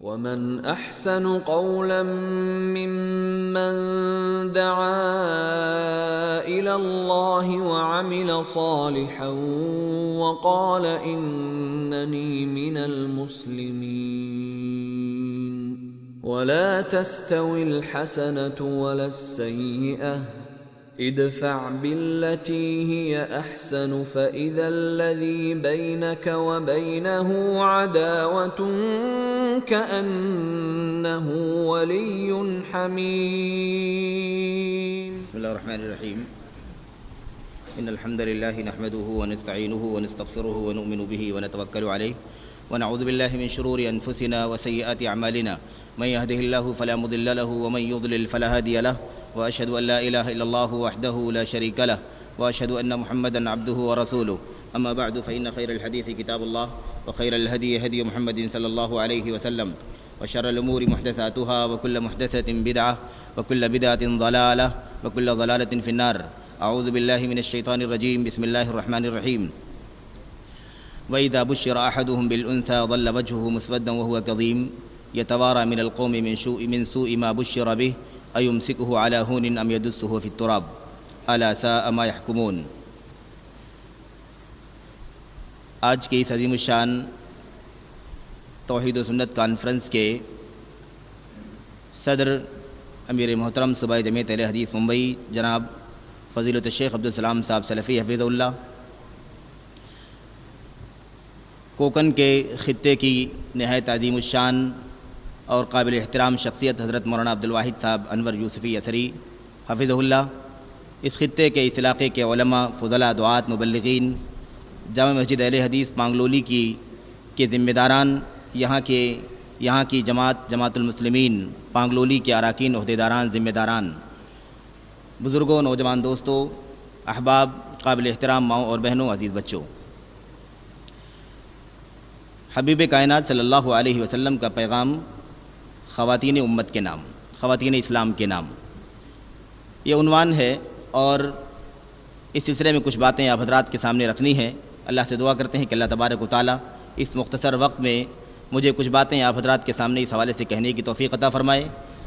ومن احسن قولا ممن دعا الى الله وعمل صالحا وقال انني من المسلمين ولا تستوي الحسنة ولا السيئة ادفع بالتي هي احسن فاذا الذي بينك وبينه عداوة كأنه ولي حميم. بسم الله الرحمن الرحيم. إن الحمد لله نحمده ونستعينه ونستغفره ونؤمن به ونتوكل عليه ونعوذ بالله من شرور أنفسنا وسيئات أعمالنا من يهده الله فلا مضل له ومن يضلل فلا هادي له وأشهد أن لا إله إلا الله وحده لا شريك له وأشهد أن محمدا عبده ورسوله. أما بعد فإن خير الحديث كتاب الله وخير الهدي هدي محمد صلى الله عليه وسلم وشر الأمور محدثاتها وكل محدثة بدعة وكل بدعة ضلالة وكل ضلالة في النار. أعوذ بالله من الشيطان الرجيم. بسم الله الرحمن الرحيم. وإذا بشر أحدهم بالأنثى ظل وجهه مسودا وهو كظيم يتوارى من القوم من سوء ما بشر به أيمسكه على هون أم يدسه في التراب ألا ساء ما يحكمون. آج کے اس عظیم الشان توحید و سنت کانفرنس کے صدر امیر محترم صوبہ جمعیت اہل حدیث ممبئی جناب فضیلت الشیخ عبدالسلام صاحب سلفی حفظہ اللہ، کوکن کے خطے کی نہایت عظیم الشان اور قابل احترام شخصیت حضرت مولانا عبدالواحد صاحب انور یوسفی اثری حفظہ اللہ، اس خطے کے اس علاقے کے علماء، فضلاء، دعات، مبلغین، جامع مسجد اہل حدیث پانگلولی کے ذمہ داران، یہاں کی جماعت المسلمین پانگلولی کے اراکین، عہدیداران، ذمہ داران، بزرگوں، نوجوان دوستوں، احباب، قابل احترام ماؤں اور بہنوں، عزیز بچوں، حبیب کائنات صلی اللہ علیہ وسلم کا پیغام خواتین امت کے نام، خواتین اسلام کے نام، یہ عنوان ہے، اور اس سلسلے میں کچھ باتیں آپ حضرات کے سامنے رکھنی ہیں۔ اللہ سے دعا کرتے ہیں کہ اللہ تبارک و تعالیٰ اس مختصر وقت میں مجھے کچھ باتیں آپ حضرات کے سامنے اس حوالے سے کہنے کی توفیق عطا فرمائے،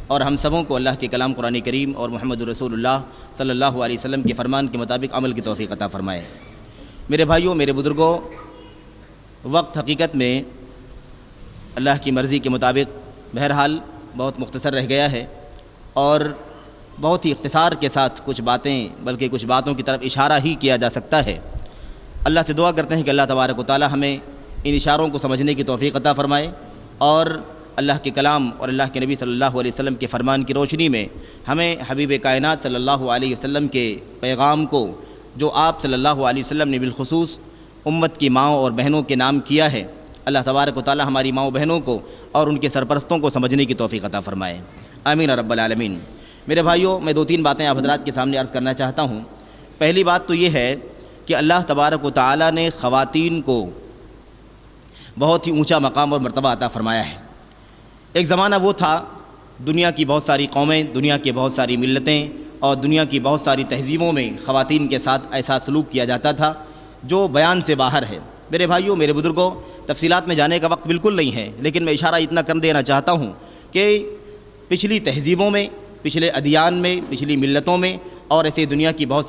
اور ہم سبوں کو اللہ کے کلام قرآن کریم اور محمد رسول اللہ صلی اللہ علیہ وسلم کے فرمان کے مطابق عمل کی توفیق عطا فرمائے۔ میرے بھائیوں، میرے بزرگوں، وقت حقیقت میں اللہ کی مرضی کے مطابق بہرحال بہت مختصر رہ گیا ہے، اور بہت ہی اختصار کے ساتھ کچھ باتیں، بلکہ کچھ باتوں کی طرف اشارہ ہی کیا جا سکتا ہے۔ اللہ سے دعا کرتے ہیں کہ اللہ تبارک و تعالی ہمیں ان اشاروں کو سمجھنے کی توفیق عطا فرمائے، اور اللہ کے کلام اور اللہ کے نبی صلی اللہ علیہ وسلم کے فرمان کی روشنی میں ہمیں حبیب کائنات صلی اللہ علیہ وسلم کے پیغام کو، جو آپ صلی اللہ علیہ وسلم نے بالخصوص امت کی ماؤں اور بہنوں کے نام کیا ہے، اللہ تبارک و تعالی ہماری ماؤں بہنوں کو اور ان کے سرپرستوں کو سمجھنے کی توفیق عطا فرمائے، آمین رب العالمین۔ میرے بھائیوں، میں دو تین باتیں آپ حضرات کے سامنے عرض کرنا چاہتا ہوں۔ پہلی بات تو یہ ہے کہ اللہ تبارک و تعالی نے خواتین کو بہت ہی اونچا مقام اور مرتبہ عطا فرمایا ہے۔ ایک زمانہ وہ تھا، دنیا کی بہت ساری قومیں، دنیا کی بہت ساری ملتیں اور دنیا کی بہت ساری تہذیبوں میں خواتین کے ساتھ ایسا سلوک کیا جاتا تھا جو بیان سے باہر ہے۔ میرے بھائیوں، میرے بزرگوں، تفصیلات میں جانے کا وقت بالکل نہیں ہے، لیکن میں اشارہ اتنا کر دینا چاہتا ہوں کہ پچھلی تہذیبوں میں، پچھلے ادیان میں، پچھلی ملتوں میں، اور ایسے دنیا کی بہت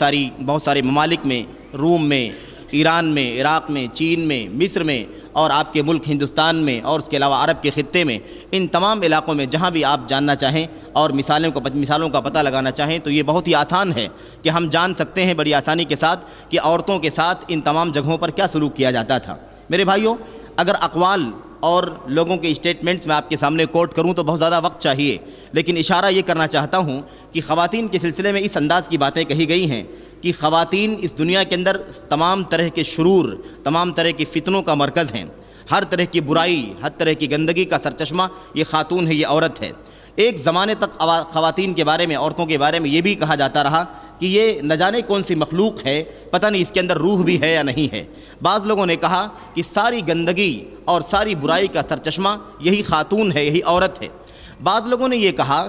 سارے ممالک میں، روم میں، ایران میں، عراق میں، چین میں، مصر میں، اور آپ کے ملک ہندوستان میں، اور اس کے علاوہ عرب کے خطے میں، ان تمام علاقوں میں جہاں بھی آپ جاننا چاہیں اور مثالوں کا پتہ لگانا چاہیں تو یہ بہت ہی آسان ہے کہ ہم جان سکتے ہیں بڑی آسانی کے ساتھ کہ عورتوں کے ساتھ ان تمام جگہوں پر کیا سلوک کیا جاتا تھا۔ میرے بھائیوں، اگر اقوال اور لوگوں کے اسٹیٹمنٹس میں آپ کے سامنے کوٹ کروں تو بہت زیادہ وقت چاہیے، لیکن اشارہ یہ کرنا چاہتا ہوں کہ خواتین کے سلسلے میں اس انداز کی باتیں کہی گئی ہیں کہ خواتین اس دنیا کے اندر تمام طرح کے شرور، تمام طرح کی فتنوں کا مرکز ہیں، ہر طرح کی برائی، ہر طرح کی گندگی کا سرچشمہ یہ خاتون ہے، یہ عورت ہے۔ ایک زمانے تک خواتین کے بارے میں، عورتوں کے بارے میں یہ بھی کہا جاتا رہا کہ یہ نہ جانے کون سی مخلوق ہے، پتہ نہیں اس کے اندر روح بھی ہے یا نہیں ہے۔ بعض لوگوں نے کہا کہ ساری گندگی اور ساری برائی کا سرچشمہ یہی خاتون ہے، یہی عورت ہے۔ بعض لوگوں نے یہ کہا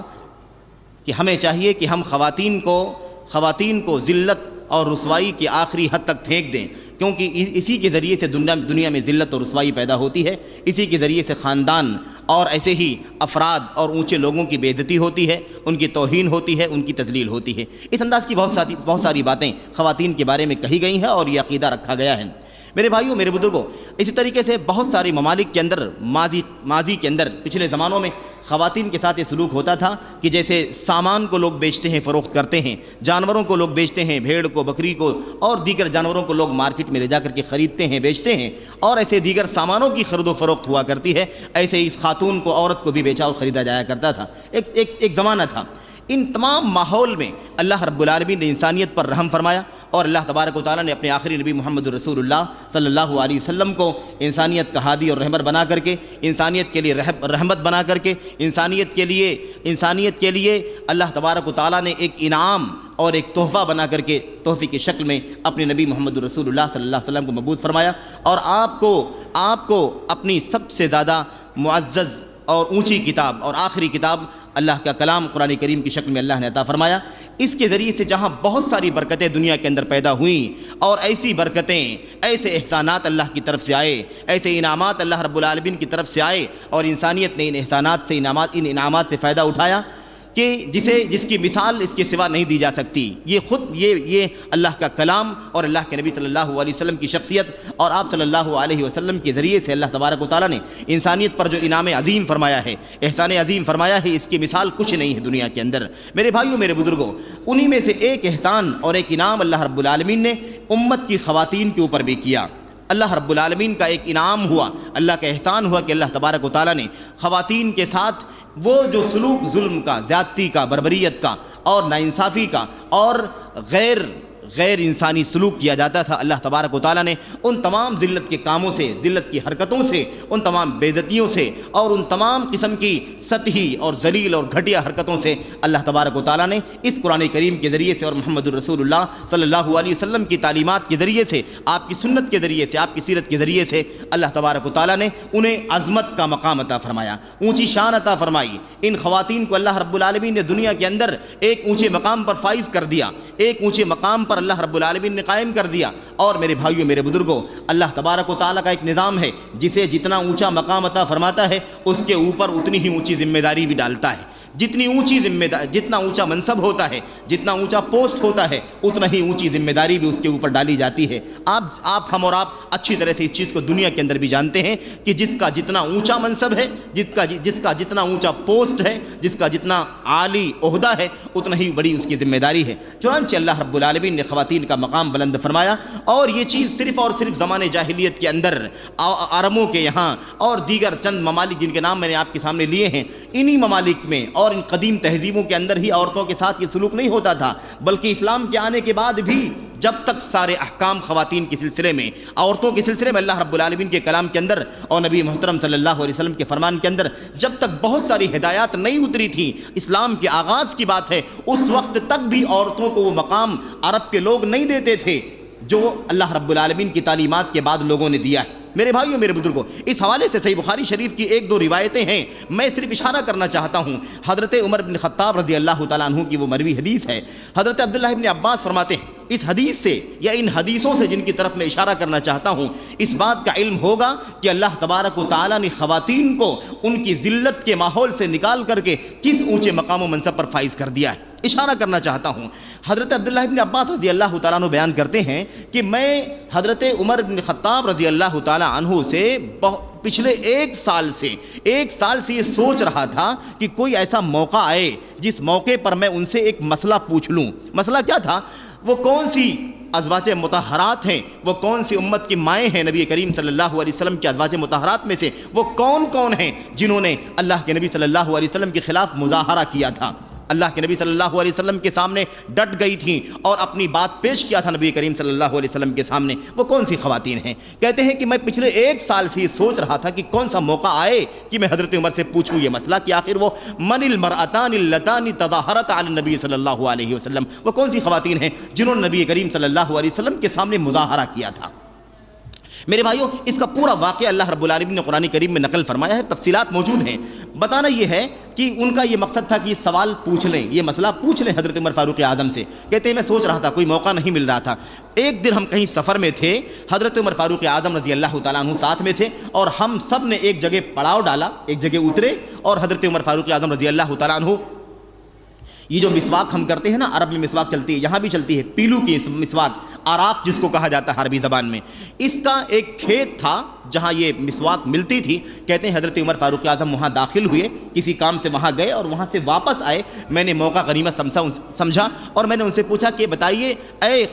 کہ ہمیں چاہیے کہ ہم خواتین کو ذلت اور رسوائی کی آخری حد تک پھینک دیں، کیونکہ اسی کے ذریعے سے دنیا میں ذلت اور رسوائی پیدا ہوتی ہے، اسی کے ذریعے سے خاندان اور ایسے ہی افراد اور اونچے لوگوں کی بے عزتی ہوتی ہے، ان کی توہین ہوتی ہے، ان کی تذلیل ہوتی ہے۔ اس انداز کی بہت ساری باتیں خواتین کے بارے میں کہی گئی ہیں اور یہ عقیدہ رکھا گیا ہے۔ میرے بھائیوں، میرے بزرگوں، اسی طریقے سے بہت سارے ممالک کے اندر ماضی کے اندر پچھلے زمانوں میں خواتین کے ساتھ یہ سلوک ہوتا تھا کہ جیسے سامان کو لوگ بیچتے ہیں، فروخت کرتے ہیں، جانوروں کو لوگ بیچتے ہیں، بھیڑ کو، بکری کو اور دیگر جانوروں کو لوگ مارکیٹ میں لے جا کر کے خریدتے ہیں، بیچتے ہیں، اور ایسے دیگر سامانوں کی خرید و فروخت ہوا کرتی ہے۔ ایسے ہی اس خاتون کو، عورت کو بھی بیچا اور خریدا جایا کرتا تھا۔ ایک زمانہ تھا۔ ان تمام ماحول میں اللہ رب العالمین نے انسانیت پر رحم فرمایا، اور اللہ تبارک و تعالیٰ نے اپنے آخری نبی محمد رسول اللہ صلی اللہ علیہ وسلم کو انسانیت کا ہادی اور رہبر بنا کر کے، انسانیت کے لیے رحمت بنا کر کے، انسانیت کے لیے اللہ تبارک و تعالیٰ نے ایک انعام اور ایک تحفہ بنا کر کے، تحفے کی شکل میں اپنے نبی محمد رسول اللہ صلی اللہ علیہ وسلم کو مبعوث فرمایا، اور آپ کو اپنی سب سے زیادہ معزز اور اونچی کتاب اور آخری کتاب اللہ کا کلام قرآن کریم کی شکل میں اللہ نے عطا فرمایا۔ اس کے ذریعے سے جہاں بہت ساری برکتیں دنیا کے اندر پیدا ہوئیں، اور ایسی برکتیں، ایسے احسانات اللہ کی طرف سے آئے، ایسے انعامات اللہ رب العالمین کی طرف سے آئے، اور انسانیت نے ان انعامات سے فائدہ اٹھایا کہ جس کی مثال اس کے سوا نہیں دی جا سکتی۔ یہ اللہ کا کلام اور اللہ کے نبی صلی اللہ علیہ وسلم کی شخصیت اور آپ صلی اللہ علیہ وسلم کے ذریعے سے اللہ تبارک و تعالیٰ نے انسانیت پر جو انعام عظیم فرمایا ہے، احسان عظیم فرمایا ہے، اس کی مثال کچھ نہیں ہے دنیا کے اندر۔ میرے بھائیوں، میرے بزرگوں، انہی میں سے ایک احسان اور ایک انعام اللہ رب العالمین نے امت کی خواتین کے اوپر بھی کیا۔ اللہ رب العالمین کا ایک انعام ہوا، اللہ کا احسان ہوا کہ اللہ تبارک و تعالیٰ نے خواتین کے ساتھ وہ جو سلوک ظلم کا، زیادتی کا، بربریت کا اور ناانصافی کا اور غیر انسانی سلوک کیا جاتا تھا، اللہ تبارک و تعالیٰ نے ان تمام ذلت کے کاموں سے، ذلت کی حرکتوں سے، ان تمام بے عزتیوں سے اور ان تمام قسم کی سطحی اور ذلیل اور گھٹیا حرکتوں سے اللہ تبارک و تعالیٰ نے اس قرآن کریم کے ذریعے سے اور محمد الرسول اللہ صلی اللہ علیہ وسلم کی تعلیمات کے ذریعے سے، آپ کی سنت کے ذریعے سے، آپ کی سیرت کے ذریعے سے اللہ تبارک و تعالیٰ نے انہیں عظمت کا مقام عطا فرمایا، اونچی شان عطا فرمائی۔ ان خواتین کو اللہ رب العالمین نے دنیا کے اندر ایک اونچے مقام پر فائز کر دیا، ایک اونچے مقام پر اللہ رب العالمین نے قائم کر دیا۔ اور میرے بھائیوں، میرے بزرگوں، اللہ تبارک و تعالیٰ کا ایک نظام ہے، جسے جتنا اونچا مقام عطا فرماتا ہے اس کے اوپر اتنی ہی اونچی ذمہ داری بھی ڈالتا ہے۔ جتنا اونچا منصب ہوتا ہے، جتنا اونچا پوسٹ ہوتا ہے، اتنا ہی اونچی ذمہ داری بھی اس کے اوپر ڈالی جاتی ہے۔ ہم اور آپ اچھی طرح سے اس چیز کو دنیا کے اندر بھی جانتے ہیں کہ جس کا جتنا اونچا منصب ہے، جس کا جتنا اونچا پوسٹ ہے، جس کا جتنا عالی عہدہ ہے، اتنا ہی بڑی اس کی ذمہ داری ہے۔ چنانچہ اللہ رب العالمین نے خواتین کا مقام بلند فرمایا، اور یہ چیز صرف اور صرف زمانے جاہلیت کے اندر عربوں کے یہاں اور دیگر چند ممالک جن کے نام میں نے آپ کے سامنے لیے ہیں، انہی ممالک میں اور ان قدیم تہذیبوں کے اندر ہی عورتوں کے ساتھ یہ سلوک نہیں ہوتا تھا، بلکہ اسلام کے آنے کے بعد بھی جب تک سارے احکام خواتین کے سلسلے میں، عورتوں کے سلسلے میں اللہ رب العالمین کے کلام کے اندر اور نبی محترم صلی اللہ علیہ وسلم کے فرمان کے اندر جب تک بہت ساری ہدایات نہیں اتری تھیں، اسلام کے آغاز کی بات ہے، اس وقت تک بھی عورتوں کو وہ مقام عرب کے لوگ نہیں دیتے تھے جو اللہ رب العالمین کی تعلیمات کے بعد لوگوں نے دیا ہے۔ میرے بھائیوں، میرے بزرگوں، اس حوالے سے صحیح بخاری شریف کی ایک دو روایتیں ہیں، میں صرف اشارہ کرنا چاہتا ہوں۔ حضرت عمر بن خطاب رضی اللہ تعالیٰ عنہ کی وہ مروی حدیث ہے۔ حضرت عبداللہ بن عباس فرماتے ہیں، اس حدیث سے یا ان حدیثوں سے جن کی طرف میں اشارہ کرنا چاہتا ہوں، اس بات کا علم ہوگا کہ اللہ تبارک و تعالیٰ نے خواتین کو ان کی ذلت کے ماحول سے نکال کر کے کس اونچے مقام و منصب پر فائز کر دیا ہے۔ اشارہ کرنا چاہتا ہوں، حضرت عبداللہ بن عباس رضی اللہ تعالیٰ عنہ بیان کرتے ہیں کہ میں حضرت عمر بن خطاب رضی اللہ تعالیٰ عنہ سے پچھلے ایک سال سے یہ سوچ رہا تھا کہ کوئی ایسا موقع آئے جس موقع پر میں ان سے ایک مسئلہ پوچھ لوں۔ مسئلہ کیا تھا؟ وہ کون سی ازواج مطہرات ہیں، وہ کون سی امت کی مائیں ہیں، نبی کریم صلی اللہ علیہ وسلم کے ازواج مطہرات میں سے وہ کون ہیں جنہوں نے اللہ کے نبی صلی اللہ علیہ وسلم کے خلاف مظاہرہ کیا تھا، اللہ کے نبی صلی اللہ علیہ وسلم کے سامنے ڈٹ گئی تھیں اور اپنی بات پیش کیا تھا نبی کریم صلی اللہ علیہ وسلم کے سامنے، وہ کون سی خواتین ہیں؟ کہتے ہیں کہ میں پچھلے ایک سال سے یہ سوچ رہا تھا کہ کون سا موقع آئے کہ میں حضرت عمر سے پوچھوں یہ مسئلہ کہ آخر وہ من المرأتان اللتان تظاہرت علی النبی صلی اللہ علیہ وسلم، وہ کون سی خواتین ہیں جنہوں نے نبی کریم صلی اللہ علیہ وسلم کے سامنے مظاہرہ کیا تھا۔ میرے بھائیوں، اس کا پورا واقعہ اللہ رب العالمین نے قرآن کریم میں نقل فرمایا ہے، تفصیلات موجود ہیں۔ بتانا یہ ہے کہ ان کا یہ مقصد تھا کہ یہ سوال پوچھ لیں، یہ مسئلہ پوچھ لیں حضرت عمر فاروق اعظم سے. کہتے ہیں میں سوچ رہا تھا، کوئی موقع نہیں مل رہا تھا. ایک دن ہم کہیں سفر میں تھے، حضرت عمر فاروق اعظم رضی اللہ تعالیٰ عنہ ساتھ میں تھے، اور ہم سب نے ایک جگہ پڑاؤ ڈالا، ایک جگہ اترے، اور حضرت عمر فاروق اعظم رضی اللہ تعالیٰ عنہ یہ جو مسواک ہم کرتے ہیں نا، عرب میں مسواک چلتی ہے، یہاں بھی چلتی ہے، پیلو کی مسواک، آراق جس کو کہا جاتا ہے عربی زبان میں، اس کا ایک کھیت تھا جہاں یہ مسواک ملتی تھی. کہتے ہیں حضرت عمر فاروق اعظم وہاں داخل ہوئے، کسی کام سے وہاں گئے اور وہاں سے واپس آئے. میں نے موقع غنیمت سمجھا اور میں نے ان سے پوچھا کہ بتائیے اے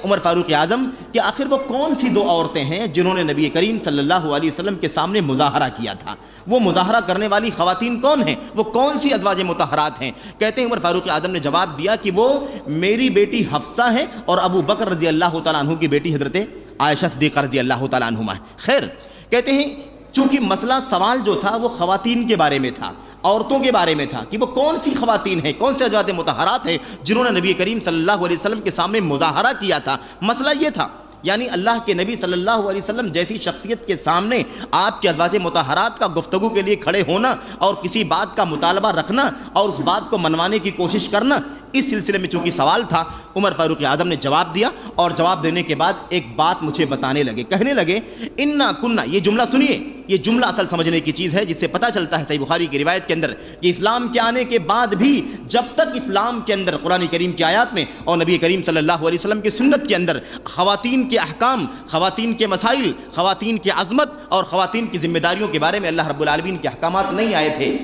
عمر فاروق اعظم کہ آخر وہ کون سی دو عورتیں ہیں جنہوں نے نبی کریم صلی اللہ علیہ وسلم کے سامنے مظاہرہ کیا تھا؟ وہ مظاہرہ کرنے والی خواتین کون ہیں؟ وہ کون سی ازواج مطہرات ہیں؟ کہتے ہیں عمر فاروق اعظم نے جواب دیا کہ وہ میری بیٹی حفصہ ہے اور ابو بکر رضی اللہ تعالیٰ عنہ کی بیٹی حضرت عائشہ صدیقہ رضی اللہ تعالیٰ عنہما ہے. خیر، کہتے ہیں چونکہ مسئلہ سوال جو تھا وہ خواتین کے بارے میں تھا، عورتوں کے بارے میں تھا کہ وہ کون سی خواتین ہیں، کون سے ازواج مطہرات ہیں جنہوں نے نبی کریم صلی اللہ علیہ وسلم کے سامنے مظاہرہ کیا تھا. مسئلہ یہ تھا، یعنی اللہ کے نبی صلی اللہ علیہ وسلم جیسی شخصیت کے سامنے آپ کے ازواج مطہرات کا گفتگو کے لیے کھڑے ہونا اور کسی بات کا مطالبہ رکھنا اور اس بات کو منوانے کی کوشش کرنا، اس سلسلے میں چونکہ سوال تھا، عمر فاروق اعظم نے جواب دیا. اور جواب دینے کے بعد ایک بات مجھے بتانے لگے، کہنے لگے انا کننا، یہ جملہ سنیے، یہ جملہ اصل سمجھنے کی چیز ہے جس سے پتہ چلتا ہے صحیح بخاری کی روایت کے اندر کہ اسلام کے آنے کے بعد بھی جب تک اسلام کے اندر قرآن کریم کی آیات میں اور نبی کریم صلی اللہ علیہ وسلم کی سنت کے اندر خواتین کے احکام، خواتین کے مسائل، خواتین کی عظمت اور خواتین کی ذمہ داریوں کے بارے میں اللہ رب العالمین کے احکامات نہیں آئے تھے،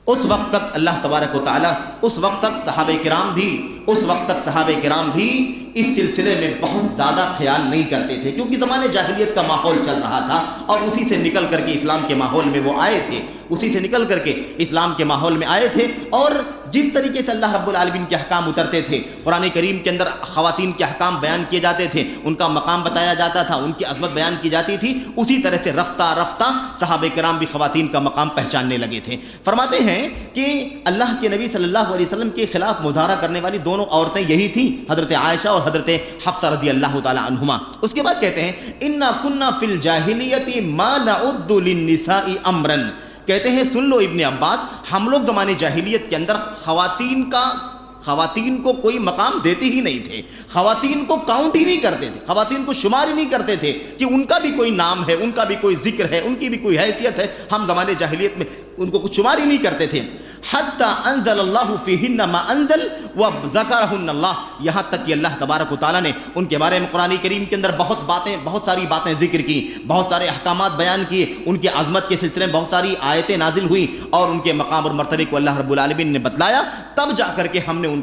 اس وقت تک اللہ تبارک و تعالیٰ، اس وقت تک صحابہ کرام بھی اس سلسلے میں بہت زیادہ خیال نہیں کرتے تھے، کیونکہ زمانے جاہلیت کا ماحول چل رہا تھا اور اسی سے نکل کر کے اسلام کے ماحول میں وہ آئے تھے، اسی سے نکل کر کے اسلام کے ماحول میں آئے تھے. اور جس طریقے سے اللہ رب العالمین کے احکام اترتے تھے، قرآن کریم کے اندر خواتین کے احکام بیان کیے جاتے تھے، ان کا مقام بتایا جاتا تھا، ان کی عظمت بیان کی جاتی تھی، اسی طرح سے رفتہ رفتہ صحابہ کرام بھی خواتین کا مقام پہچاننے لگے تھے. فرماتے ہیں کہ اللہ کے نبی صلی اللہ علیہ وسلم کے خلاف مظاہرہ کرنے والی دونوں عورتیں یہی تھیں، حضرت عائشہ اور حضرت حفصہ رضی اللہ تعالی عنہما. اس کے بعد کہتے ہیں انا کننا فی الجاہلیت ما نعد للنساء امرا. کہتے ہیں سن لو ابن عباس، ہم لوگ زمانے جاہلیت کے اندر خواتین کو کوئی مقام دیتے ہی نہیں تھے، خواتین کو کاؤنٹ ہی نہیں کرتے تھے، خواتین کو شمار ہی نہیں کرتے تھے کہ ان کا بھی کوئی نام ہے، ان کا بھی کوئی ذکر ہے، ان کی بھی کوئی حیثیت ہے. ہم زمانے جاہلیت میں ان کو کچھ شمار ہی نہیں کرتے تھے. حتی انزل اللہ فیہن ما انزل وذکرہن اللہ، یہاں تک کہ اللہ تبارک و تعالیٰ نے ان کے بارے میں قرآن کریم کے اندر بہت ساری باتیں ذکر کی، بہت سارے احکامات بیان کیے، ان کی عظمت کے سلسلے میں بہت ساری آیتیں نازل ہوئیں اور ان کے مقام اور مرتبے کو اللہ رب العالمین نے بتلایا. تب جا کر کے ہم نے ان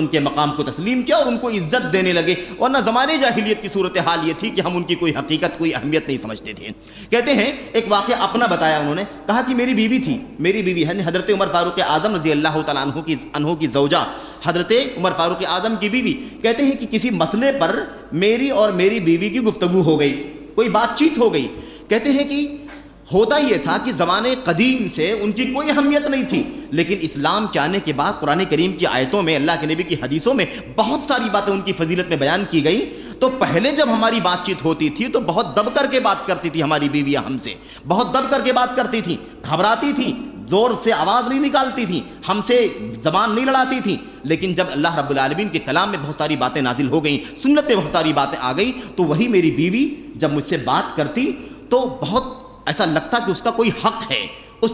کے مقام کو تسلیم کیا اور ان کو عزت دینے لگے، ورنہ زمانے جاہلیت کی صورتحال یہ تھی کہ ہم ان کی کوئی حقیقت، کوئی اہمیت نہیں سمجھتے تھے. کہتے ہیں ایک واقعہ اپنا بتایا انہوں نے، کہا کہ میری بیوی ہے حضرت عمر فاروق اعظم رضی اللہ تعالیٰ عنہ کی زوجہ، حضرت عمر فاروق اعظم کی بیوی. کہتے ہیں کہ کسی مسئلے پر میری اور میری بیوی کی گفتگو ہو گئی، کوئی بات چیت ہو گئی. کہتے ہیں کہ ہوتا یہ تھا کہ زمانے قدیم سے ان کی کوئی اہمیت نہیں تھی، لیکن اسلام کے آنے کے بعد قرآن کریم کی آیتوں میں، اللہ کے نبی کی حدیثوں میں بہت ساری باتیں ان کی فضیلت میں بیان کی گئی. تو پہلے جب ہماری بات چیت ہوتی تھی تو بہت دب کر کے بات کرتی تھی ہماری بیویاں، ہم سے بہت دب کر کے بات کرتی تھیں، گھبراتی تھیں، زور سے آواز نہیں نکالتی تھیں، ہم سے زبان نہیں لڑاتی تھیں. لیکن جب اللہ رب العالمین کے کلام میں بہت ساری باتیں نازل ہو گئیں، سنت میں بہت ساری باتیں آ گئی، تو وہی میری بیوی جب مجھ سے بات کرتی تو بہت ایسا لگتا کہ اس کا کوئی حق ہے، اس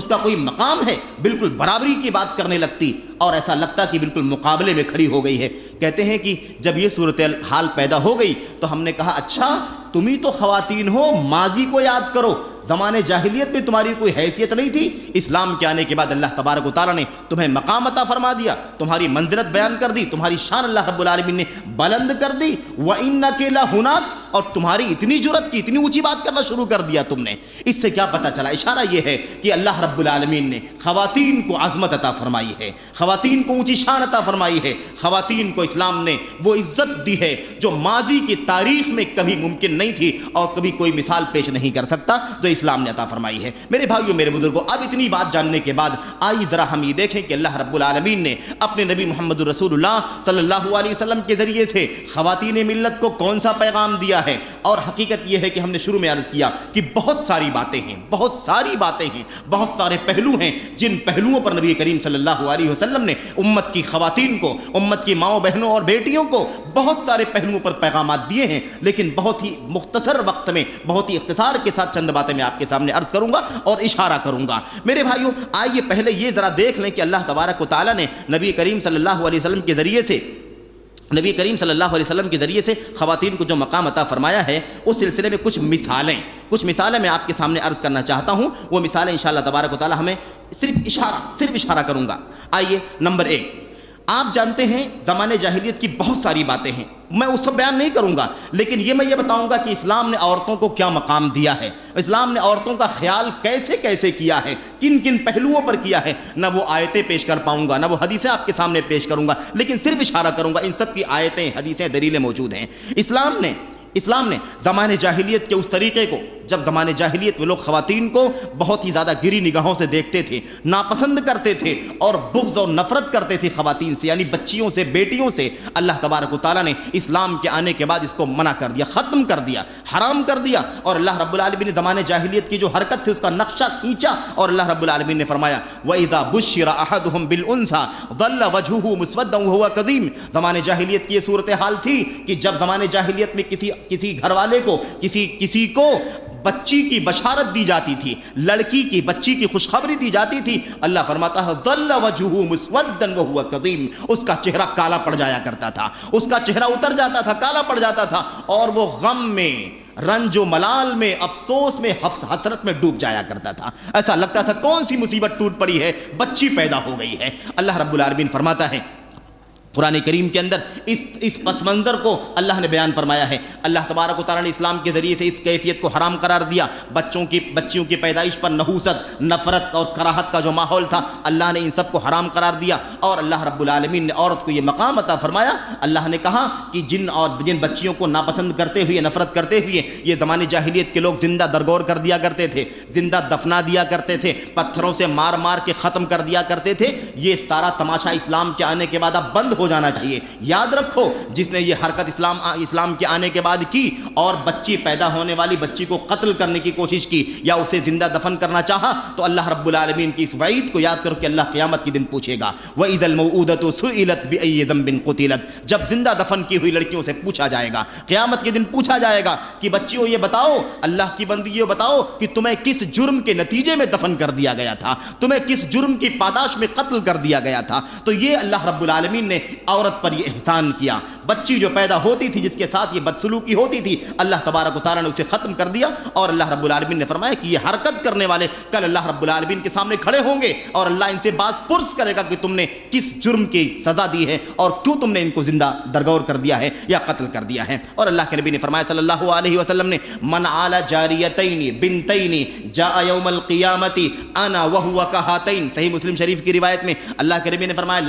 کا کوئی مقام ہے، بالکل برابری کی بات کرنے لگتی اور ایسا لگتا کہ بالکل مقابلے میں کھڑی ہو گئی ہے. کہتے ہیں کہ جب یہ صورتحال پیدا ہو گئی تو ہم نے کہا اچھا تم ہی تو خواتین ہو، ماضی کو یاد کرو، زمانے جاہلیت میں تمہاری کوئی حیثیت نہیں تھی، اسلام کے آنے کے بعد اللہ تبارک و تعالیٰ نے تمہیں مقام عطا فرما دیا، تمہاری منزلت بیان کر دی، تمہاری شان اللہ رب العالمین نے بلند کر دی. وَإِنَّكِ لَهُنَاكَ، اور تمہاری اتنی جرت کی، اتنی اونچی بات کرنا شروع کر دیا تم نے. اس سے کیا پتہ چلا؟ اشارہ یہ ہے کہ اللہ رب العالمین نے خواتین کو عظمت عطا فرمائی ہے، خواتین کو اونچی شان عطا فرمائی ہے، خواتین کو اسلام نے وہ عزت دی ہے جو ماضی کی تاریخ میں کبھی ممکن نہیں تھی اور کبھی کوئی مثال پیش نہیں کر سکتا، جو اسلام نے عطا فرمائی ہے. میرے بھائیوں، میرے بزرگوں، اب اتنی بات جاننے کے بعد آئیے ذرا ہم یہ دیکھیں کہ اللہ رب العالمین نے اپنے نبی محمد رسول اللہ صلی اللہ علیہ وسلم کے ذریعے سے خواتین ملت کو کون سا پیغام دیا کیا ہے؟ اور حقیقت یہ ہے کہ ہم نے شروع میں عرض کیا کہ بہت ساری باتیں ہیں، بہت ساری باتیں ہیں، بہت سارے پہلو ہیں جن پہلوؤں پر نبی کریم صلی اللہ علیہ وسلم نے امت کی خواتین کو، امت کی ماؤں بہنوں اور بیٹیوں کو بہت سارے پہلوؤں پر پیغامات دیے ہیں، لیکن بہت ہی مختصر وقت میں، بہت ہی اختصار کے ساتھ چند باتیں میں آپ کے سامنے عرض کروں گا اور اشارہ کروں گا۔ میرے بھائیوں، آئیے پہلے یہ ذرا دیکھ لیں کہ اللہ تبارک و تعالیٰ نے نبی کریم صلی اللہ علیہ وسلم کے ذریعے سے خواتین کو جو مقام عطا فرمایا ہے، اس سلسلے میں کچھ مثالیں میں آپ کے سامنے عرض کرنا چاہتا ہوں۔ وہ مثالیں انشاءاللہ تبارک و تعالیٰ ہمیں صرف اشارہ کروں گا۔ آئیے، نمبر 1، آپ جانتے ہیں زمانے جاہلیت کی بہت ساری باتیں ہیں، میں اس کو بیان نہیں کروں گا، لیکن یہ بتاؤں گا کہ اسلام نے عورتوں کو کیا مقام دیا ہے، اسلام نے عورتوں کا خیال کیسے کیا ہے، کن پہلوؤں پر کیا ہے۔ نہ وہ آیتیں پیش کر پاؤں گا، نہ وہ حدیثیں آپ کے سامنے پیش کروں گا، لیکن صرف اشارہ کروں گا۔ ان سب کی آیتیں، حدیثیں، دلیلیں موجود ہیں۔ اسلام نے زمانے جاہلیت کے اس طریقے کو، جب زمانے جاہلیت میں لوگ خواتین کو بہت ہی زیادہ گری نگاہوں سے دیکھتے تھے، ناپسند کرتے تھے اور بغض اور نفرت کرتے تھے خواتین سے، یعنی بچیوں سے، بیٹیوں سے، اللہ تبارک و تعالیٰ نے اسلام کے آنے کے بعد اس کو منع کر دیا، ختم کر دیا، حرام کر دیا، اور اللہ رب العالمین نے زمانے جاہلیت کی جو حرکت تھی اس کا نقشہ کھینچا، اور اللہ رب العالمین نے فرمایا وَإِذَا بُشِّرَ أَحَدُهُمْ بِالْأُنْثَىٰ ظَلَّ وَجْهُهُ مُسْوَدًّا وَهُوَ كَظِيمٌ۔ زمانے جاہلیت کی یہ صورتحال تھی کہ جب زمانے جاہلیت میں کسی گھر والے کو، کسی کو بچی کی بشارت دی جاتی تھی، لڑکی کی، بچی کی خوشخبری دی جاتی تھی، اللہ فرماتا ہے ظل وجهه مسودا وهو كظيم، اس کا چہرہ کالا پڑ جایا کرتا تھا، اس کا چہرہ اتر جاتا تھا، کالا پڑ جاتا تھا، اور وہ غم میں، رنج و ملال میں، افسوس میں، حسرت میں ڈوب جایا کرتا تھا۔ ایسا لگتا تھا کون سی مصیبت ٹوٹ پڑی ہے، بچی پیدا ہو گئی ہے۔ اللہ رب العالمین فرماتا ہے قرآن کریم کے اندر اس پس منظر کو اللہ نے بیان فرمایا ہے۔ اللہ تبارک و تعالیٰ نے اسلام کے ذریعے سے اس کیفیت کو حرام قرار دیا۔ بچیوں کی پیدائش پر نحوست، نفرت اور کراہت کا جو ماحول تھا، اللہ نے ان سب کو حرام قرار دیا، اور اللہ رب العالمین نے عورت کو یہ مقام عطا فرمایا۔ اللہ نے کہا کہ جن بچیوں کو ناپسند کرتے ہوئے، نفرت کرتے ہوئے یہ زمانے جاہلیت کے لوگ زندہ درگور کر دیا کرتے تھے، زندہ دفنا دیا کرتے تھے، پتھروں سے مار مار کے ختم کر دیا کرتے تھے، یہ سارا تماشا اسلام کے آنے کے بعد اب بند ہو جانا چاہیے۔ یاد رکھو، جس نے یہ حرکت اسلام کے آنے کے بعد کی اور بچی پیدا ہونے والی بچی کو قتل کرنے کی کوشش کی یا اسے زندہ دفن کرنا چاہا، تو اللہ رب العالمین کی اس وعید کو یاد کرو کہ اللہ قیامت کے دن پوچھے گا وَإِذَا الْمَوْءُودَةُ سُئِلَتْ بِأَيِّ ذَنبٍ قُتِلَتْ۔ جب زندہ دفن کی ہوئی لڑکیوں سے پوچھا جائے گا، قیامت کے دن پوچھا جائے گا کہ بچیوں یہ بتاؤ، اللہ کی بندی یہ بتاؤ کہ تمہیں کس جرم کے نتیجے میں دفن کر دیا گیا تھا، تمہیں کس جرم کی پاداش میں قتل کر دیا گیا تھا۔ تو یہ اللہ رب العالمین نے عورت پر یہ احسان کیا۔ بچی جو پیدا ہوتی تھی جس کے ساتھ یہ بدسلوکی ہوتی تھی، اللہ تبارک و تعالیٰ نے اسے ختم کر دیا، اور اللہ رب العالمین نے فرمایا کہ یہ حرکت کرنے والے کل اللہ رب العالمین کے سامنے کھڑے ہوں گے، اور اللہ ان سے باز پرس کرے گا کہ تم نے کس جرم کی سزا دی ہے اور کیوں تم نے ان کو زندہ درگور کر دیا ہے یا قتل کر دیا ہے۔ اور اللہ کے نبی نے فرمایا صلی اللہ علیہ وسلم نے من عال جاریتین بنتین جاء یوم القیامت انا وهو کہاتین۔ صحیح مسلم شریف کی روایت میں اللہ کے نبی نے فرمایا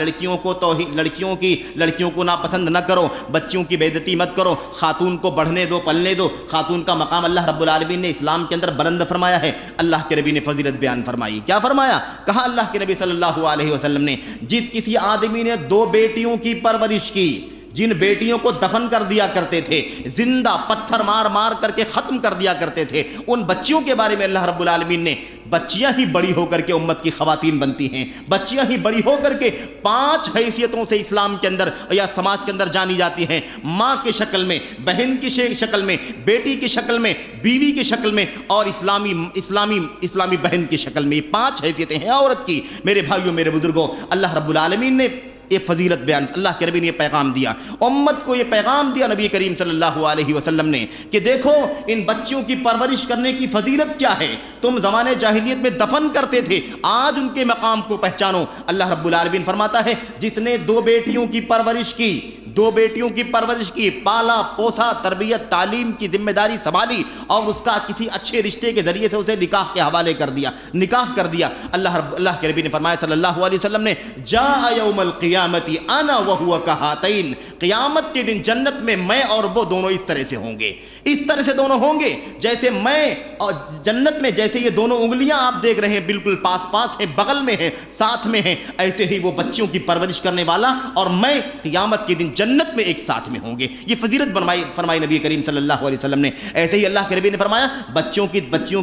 لڑکیوں کو ناپسند نہ کرو، بچیوں کی بے عزتی مت کرو، خاتون کو بڑھنے دو، پلنے دو۔ خاتون کا مقام اللہ رب العالمین نے اسلام کے اندر بلند فرمایا ہے۔ اللہ کے نبی نے فضیلت بیان فرمائی، کیا فرمایا؟ کہا اللہ کے نبی صلی اللہ علیہ وسلم نے جس کسی آدمی نے 2 بیٹیوں کی پرورش کی، جن بیٹیوں کو دفن کر دیا کرتے تھے، زندہ پتھر مار مار کر کے ختم کر دیا کرتے تھے، ان بچیوں کے بارے میں اللہ رب العالمین نے، بچیاں ہی بڑی ہو کر کے امت کی خواتین بنتی ہیں، بچیاں ہی بڑی ہو کر کے 5 حیثیتوں سے اسلام کے اندر یا سماج کے اندر جانی جاتی ہیں، ماں کی شکل میں، بہن کی شکل میں، بیٹی کی شکل میں، بیوی کی شکل میں، اور اسلامی بہن کی شکل میں۔ یہ 5 حیثیتیں ہیں عورت کی۔ میرے بھائیوں، میرے بزرگوں، اللہ رب العالمین نے یہ فضیلت بیان، اللہ کے نبی نے یہ پیغام دیا، امت کو یہ پیغام دیا نبی کریم صلی اللہ علیہ وسلم نے کہ دیکھو ان بچیوں کی پرورش کرنے کی فضیلت کیا ہے۔ تم زمانے جاہلیت میں دفن کرتے تھے، آج ان کے مقام کو پہچانو۔ اللہ رب العالمین فرماتا ہے جس نے 2 بیٹیوں کی پرورش کی، 2 بیٹیوں کی پرورش کی، پالا پوسا، تربیت تعلیم کی ذمہ داری سنبھالی، اور اس کا کسی اچھے رشتے کے ذریعے سے اسے نکاح کے حوالے کر دیا، نکاح کر دیا، اللہ کے نبی نے فرمایا صلی اللہ علیہ وسلم نے جاء یوم القیامت انا وهو کہاتین، قیامت کے دن جنت میں اور وہ دونوں اس طرح سے ہوں گے، اس طرح سے دونوں ہوں گے جیسے میں اور جنت میں جیسے یہ دونوں انگلیاں آپ دیکھ رہے ہیں بالکل پاس پاس ہیں، بغل میں ہیں، ساتھ میں ہیں، ایسے ہی وہ بچیوں کی پرورش کرنے والا اور میں قیامت کے دن جنت میں ایک ساتھ میں ہوں گے. یہ فضیلت فرمائی نبی کریم صلی اللہ علیہ وسلم نے. ایسے ہی اللہ کے نبی نے فرمایا بچیوں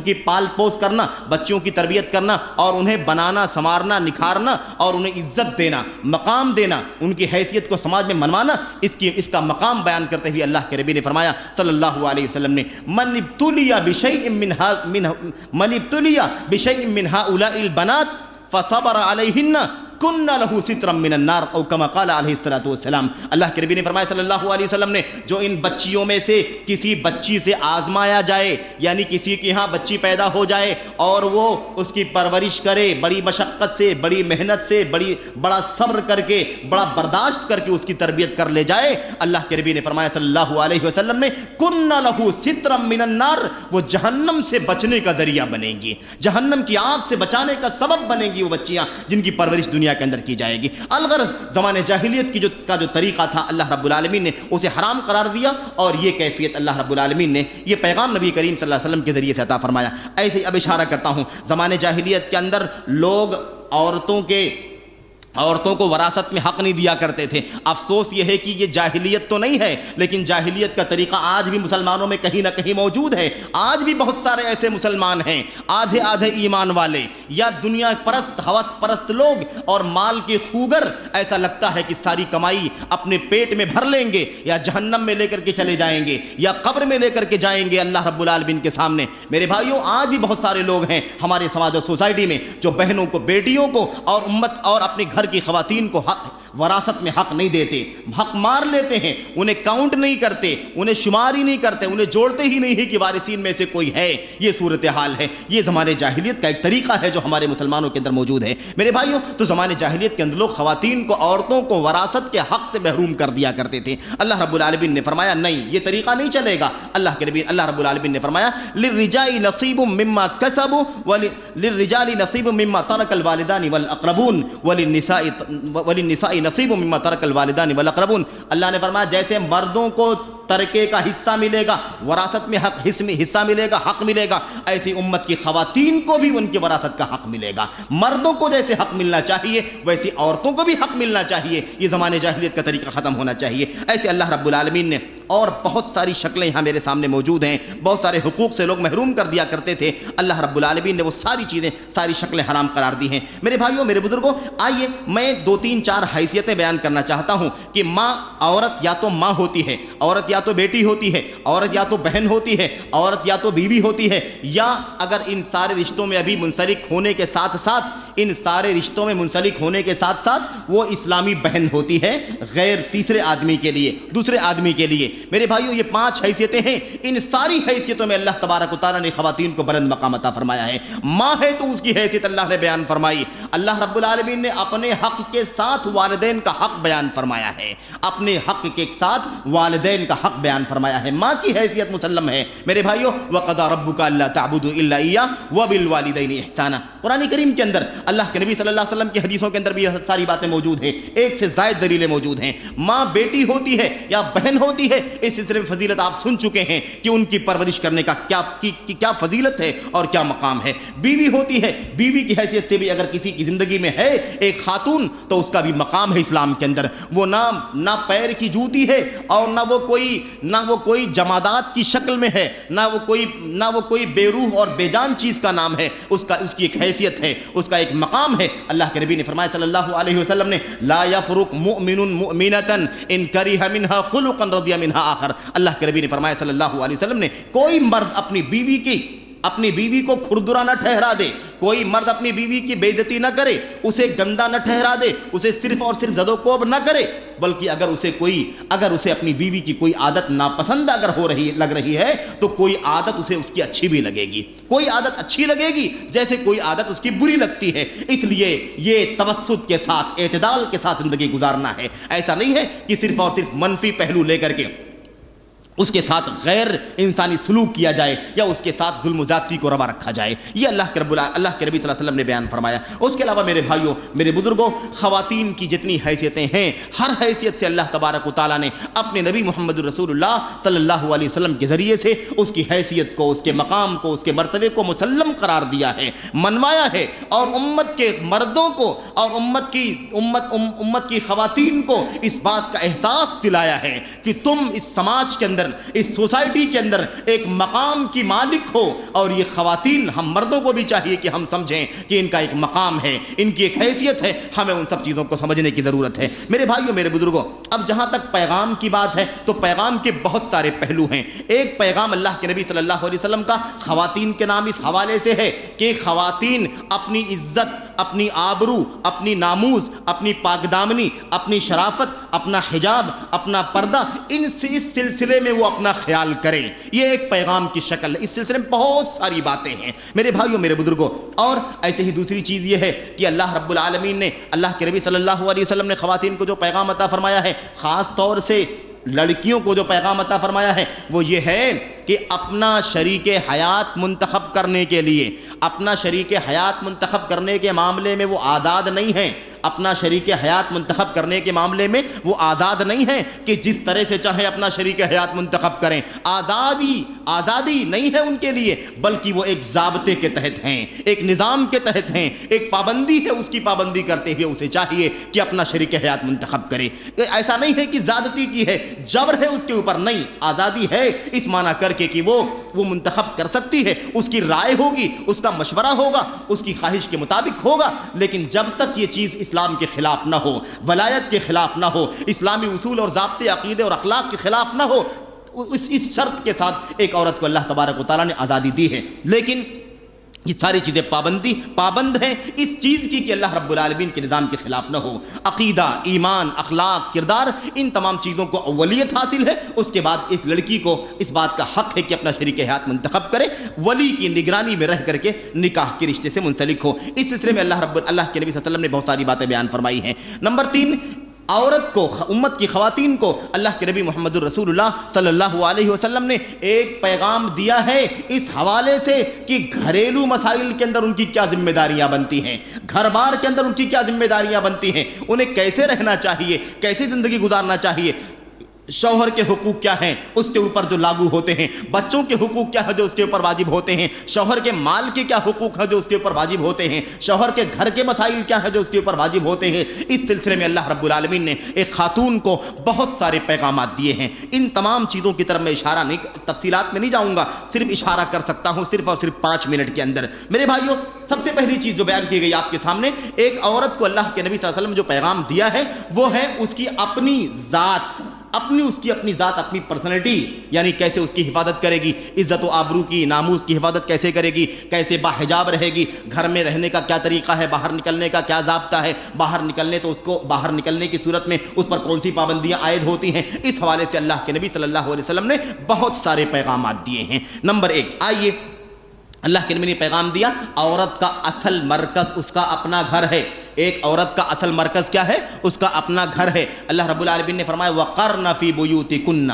کی پال پوس کرنا, بچیوں کی تربیت کرنا اور انہیں بنانا, سنوارنا, نکھارنا اور انہیں عزت دینا, مقام دینا, ان کی حیثیت کو سماج میں منوانا, اس کا مقام بیان کرتے ہوئے اللہ کے نبی نے فرمایا صلی اللہ علیہ وسلم نے من ابتلی بشیء من هؤلاء البنات فصبر علیہن کن لہو سترا من النار او کما قال علیہ الصلوۃ والسلام. اللہ کے نبی نے فرمایا صلی اللہ علیہ وسلم نے جو ان بچیوں میں سے کسی بچی سے آزمایا جائے, یعنی کسی کے ہاں بچی پیدا ہو جائے اور وہ اس کی پرورش کرے بڑی مشقت سے, بڑی محنت سے, بڑا صبر کر کے, بڑا برداشت کر کے اس کی تربیت کر لے جائے, اللہ کے نبی نے فرمایا صلی اللہ علیہ وسلم نے کن لہو سترا من النار, وہ جہنم سے بچنے کا ذریعہ بنیں گی, جہنم کی آگ سے بچانے کا سبب بنیں گی وہ بچیاں جن کی پرورش دنیا کے اندر کی جائے گی. الغرض زمانے جاہلیت کی کا جو طریقہ تھا اللہ رب العالمین نے اسے حرام قرار دیا, اور یہ کیفیت اللہ رب العالمین نے یہ پیغام نبی کریم صلی اللہ علیہ وسلم کے ذریعے سے عطا فرمایا. ایسے ہی اب اشارہ کرتا ہوں, زمانے جاہلیت کے اندر لوگ عورتوں کو وراثت میں حق نہیں دیا کرتے تھے. افسوس یہ ہے کہ یہ جاہلیت تو نہیں ہے, لیکن جاہلیت کا طریقہ آج بھی مسلمانوں میں کہیں نہ کہیں موجود ہے. آج بھی بہت سارے ایسے مسلمان ہیں آدھے ایمان والے یا دنیا پرست, ہوس پرست لوگ اور مال کے خوگر, ایسا لگتا ہے کہ ساری کمائی اپنے پیٹ میں بھر لیں گے یا جہنم میں لے کر کے چلے جائیں گے یا قبر میں لے کر کے جائیں گے اللہ رب العالمین کے سامنے. میرے بھائیوں, آج بھی بہت سارے لوگ ہیں ہمارے سماج اور سوسائٹی میں جو بہنوں کو, بیٹیوں کو اور امت اور اپنے گھر کی خواتین کو وراثت میں حق نہیں دیتے, حق مار لیتے ہیں, انہیں کاؤنٹ نہیں کرتے, انہیں شمار ہی نہیں کرتے, انہیں جوڑتے ہی نہیں ہے کہ وارثین میں سے کوئی ہے. یہ صورتحال ہے. یہ زمانے جاہلیت کا ایک طریقہ ہے جو ہمارے مسلمانوں کے اندر موجود ہے. میرے بھائیوں, تو زمانے جاہلیت کے اندر لوگ خواتین کو, عورتوں کو وراثت کے حق سے محروم کر دیا کرتے تھے. اللہ رب العالمین نے فرمایا نہیں, یہ طریقہ نہیں چلے گا. اللہ رب العالمین نے فرمایا للرجال نصیب مما کسبوا وللرجال نصیب مما ترک الوالدان والاقربون وللنساء نصیب مما ترک الوالدان والاقربون. اللہ نے فرمایا جیسے مردوں کو ترکے کا حصہ ملے گا, وراثت میں حصہ ملے گا, حق ملے گا, ایسی امت کی خواتین کو بھی ان کی وراثت کا حق ملے گا. مردوں کو جیسے حق ملنا چاہیے ویسی عورتوں کو بھی حق ملنا چاہیے. یہ زمانے جاہلیت کا طریقہ ختم ہونا چاہیے. ایسے اللہ رب العالمین نے, اور بہت ساری شکلیں یہاں میرے سامنے موجود ہیں, بہت سارے حقوق سے لوگ محروم کر دیا کرتے تھے. اللہ رب العالمین نے وہ ساری چیزیں, ساری شکلیں حرام قرار دی ہیں. میرے بھائیوں, میرے بزرگوں, آئیے میں 2-3-4 حیثیتیں بیان کرنا چاہتا ہوں کہ ماں, عورت یا تو ماں ہوتی ہے, عورت یا تو بیٹی ہوتی ہے, عورت یا تو بہن ہوتی ہے, عورت یا تو بیوی ہوتی ہے, یا اگر ان سارے رشتوں میں ابھی منسلک ہونے کے ساتھ ساتھ وہ اسلامی بہن ہوتی ہے غیر تیسرے آدمی کے لیے, دوسرے آدمی کے لیے. میرے بھائیوں, یہ 5 حیثیتیں ہیں. ان ساری حیثیتوں میں اللہ تبارک و تعالیٰ نے خواتین کو بلند مقام عطا فرمایا ہے. ماں ہے تو اس کی حیثیت اللہ نے بیان فرمائی. اللہ رب العالمین نے اپنے حق کے ساتھ والدین کا حق بیان فرمایا ہے, اپنے حق کے ساتھ والدین کا حق بیان فرمایا ہے. ماں کی حیثیت مسلم ہے. میرے بھائیوں, وَقَضَىٰ رَبُّكَ أَلَّا تَعْبُدُوا إِلَّا إِيَّاهُ وَبِالْوَالِدَيْنِ إِحْسَانًا. قرآن کریم کے اندر اللہ کے نبی صلی اللہ علیہ وسلم کی حدیثوں کے اندر بھی یہ ساری باتیں موجود ہیں. ایک سے زائد دلیلیں موجود ہیں. ماں بیٹی ہوتی ہے یا بہن ہوتی ہے, اس سلسلے میں فضیلت آپ سن چکے ہیں کہ ان کی پرورش کرنے کا کیا فضیلت ہے اور کیا مقام ہے. بیوی ہوتی ہے, بیوی کی حیثیت سے بھی اگر کسی کی زندگی میں ہے ایک خاتون تو اس کا بھی مقام ہے اسلام کے اندر. وہ نہ پیر کی جوتی ہے اور نہ وہ کوئی جمادات کی شکل میں ہے, نہ وہ کوئی بے روح اور بے جان چیز کا نام ہے. اس کی ایک حیثیت ہے, اس کا ایک مقام ہے. اللہ کے نبی نے فرمایا صلی اللہ علیہ وسلم نے لا یفرق مؤمن مؤمنۃ ان کرہ منها خلقا رضی منها آخر. اللہ کے نبی نے فرمایا صلی اللہ علیہ وسلم نے کوئی مرد اپنی بیوی کو کھردرا نہ ٹھہرا دے, کوئی مرد اپنی بیوی کی بے عزتی نہ کرے, اسے گندا نہ ٹھہرا دے, اسے صرف اور صرف زد و کوب نہ کرے, بلکہ اگر اسے اپنی بیوی کی کوئی عادت ناپسند لگ رہی ہے تو کوئی عادت اسے اس کی اچھی بھی لگے گی, کوئی عادت اچھی لگے گی جیسے کوئی عادت اس کی بری لگتی ہے. اس لیے یہ توسط کے ساتھ, اعتدال کے ساتھ زندگی گزارنا ہے. ایسا نہیں ہے کہ صرف اور صرف منفی پہلو لے کر کے اس کے ساتھ غیر انسانی سلوک کیا جائے یا اس کے ساتھ ظلم و زیادتی کو روا رکھا جائے. یہ اللہ کے نبی صلی اللہ علیہ وسلم نے بیان فرمایا. اس کے علاوہ میرے بھائیوں، میرے بزرگوں، خواتین کی جتنی حیثیتیں ہیں، ہر حیثیت سے اللہ تبارک و تعالیٰ نے اپنے نبی محمد رسول اللہ صلی اللہ علیہ وسلم کے ذریعے سے اس کی حیثیت کو، اس کے مقام کو، اس کے مرتبے کو مسلم قرار دیا ہے، منوایا ہے، اور امت کے مردوں کو اور امت کی خواتین کو اس بات کا احساس دلایا ہے کہ تم اس سماج کے اندر، اس سوسائٹی کے اندر ایک مقام کی مالک ہو. اور یہ خواتین، ہم مردوں کو بھی چاہیے کہ ہم سمجھیں کہ ان کا ایک مقام ہے، ان کی ایک حیثیت ہے. ہمیں ان سب چیزوں کو سمجھنے کی ضرورت ہے. میرے بھائیوں، میرے بزرگوں، اب جہاں تک پیغام کی بات ہے تو پیغام کے بہت سارے پہلو ہیں. ایک پیغام اللہ کے نبی صلی اللہ علیہ وسلم کا خواتین کے نام اس حوالے سے ہے کہ خواتین اپنی عزت، اپنی آبرو، اپنی ناموز، اپنی پاکدامنی، اپنی شرافت، اپنا حجاب، اپنا پردہ، اس سلسلے میں وہ اپنا خیال کریں. یہ ایک پیغام کی شکل ہے. اس سلسلے میں بہت ساری باتیں ہیں میرے بھائیوں، میرے بزرگوں. اور ایسے ہی دوسری چیز یہ ہے کہ اللہ رب العالمین نے، اللہ کے نبی صلی اللہ علیہ وسلم نے خواتین کو جو پیغام عطا فرمایا ہے، خاص طور سے لڑکیوں کو جو پیغام عطا فرمایا ہے، وہ یہ ہے کہ اپنا شریک حیات منتخب کرنے کے لیے، اپنا شریک حیات منتخب کرنے کے معاملے میں وہ آزاد نہیں ہیں. اپنا شریک حیات منتخب کرنے کے معاملے میں وہ آزاد نہیں ہیں کہ جس طرح سے چاہے اپنا شریک حیات منتخب کریں. آزادی نہیں ہے ان کے لیے، بلکہ وہ ایک ضابطے کے تحت ہیں، ایک نظام کے تحت ہیں، ایک پابندی ہے. اس کی پابندی کرتے ہوئے اسے چاہیے کہ اپنا شریک حیات منتخب کرے. ایسا نہیں ہے کہ زیادتی کی ہے، جبر ہے اس کے اوپر، نہیں. آزادی ہے اس معنی کر کے کہ وہ منتخب کر سکتی ہے، اس کی رائے ہوگی، اس کا مشورہ ہوگا، اس کی خواہش کے مطابق ہوگا. لیکن جب تک یہ چیز اسلام کے خلاف نہ ہو، ولایت کے خلاف نہ ہو، اسلامی اصول اور ضابطے عقیدے اور اخلاق کے خلاف نہ ہو، اس شرط کے ساتھ ایک عورت کو اللہ تبارک و تعالیٰ نے آزادی دی ہے. لیکن یہ ساری چیزیں پابند ہیں اس چیز کی کہ اللہ رب العالمین کے نظام کے خلاف نہ ہو. عقیدہ، ایمان، اخلاق، کردار، ان تمام چیزوں کو اولیت حاصل ہے. اس کے بعد ایک لڑکی کو اس بات کا حق ہے کہ اپنا شریک حیات منتخب کرے، ولی کی نگرانی میں رہ کر کے نکاح کے رشتے سے منسلک ہو. اس سلسلے میں اللہ کے نبی صلی اللہ علیہ وسلم نے بہت ساری باتیں بیان فرمائی ہیں. نمبر 3، عورت کو، امت کی خواتین کو اللہ کے نبی محمد الرسول اللہ صلی اللہ علیہ وسلم نے ایک پیغام دیا ہے اس حوالے سے کہ گھریلو مسائل کے اندر ان کی کیا ذمہ داریاں بنتی ہیں، گھر بار کے اندر ان کی کیا ذمہ داریاں بنتی ہیں، انہیں کیسے رہنا چاہیے، کیسے زندگی گزارنا چاہیے. شوہر کے حقوق کیا ہیں اس کے اوپر جو لاگو ہوتے ہیں، بچوں کے حقوق کیا ہے جو اس کے اوپر واجب ہوتے ہیں، شوہر کے مال کے کیا حقوق ہیں جو اس کے اوپر واجب ہوتے ہیں، شوہر کے گھر کے مسائل کیا ہے جو اس کے اوپر واجب ہوتے ہیں. اس سلسلے میں اللہ رب العالمین نے ایک خاتون کو بہت سارے پیغامات دیے ہیں. ان تمام چیزوں کی طرف میں اشارہ نہیں، تفصیلات میں نہیں جاؤں گا، صرف اشارہ کر سکتا ہوں صرف اور صرف 5 منٹ کے اندر. میرے بھائیوں، سب سے پہلی چیز جو بیان کی گئی آپ کے سامنے، ایک عورت کو اللہ کے نبی صلی اللہ علیہ وسلم جو پیغام دیا ہے وہ ہے اس کی اپنی ذات، اپنی ذات، اپنی پرسنالٹی، یعنی کیسے اس کی حفاظت کرے گی، عزت و آبرو کی، ناموس کی حفاظت کیسے کرے گی، کیسے باحجاب رہے گی، گھر میں رہنے کا کیا طریقہ ہے، باہر نکلنے کا کیا ضابطہ ہے، باہر نکلنے کی صورت میں اس پر کون سی پابندیاں عائد ہوتی ہیں. اس حوالے سے اللہ کے نبی صلی اللہ علیہ وسلم نے بہت سارے پیغامات دیے ہیں. نمبر 1، آئیے اللہ کے نبی نے پیغام دیا، عورت کا اصل مرکز اس کا اپنا گھر ہے. ایک عورت کا اصل مرکز کیا ہے؟ اس کا اپنا گھر ہے. اللہ رب العالمین نے فرمایا وَقَرْنَ فِي بُيُوتِكُنَّ،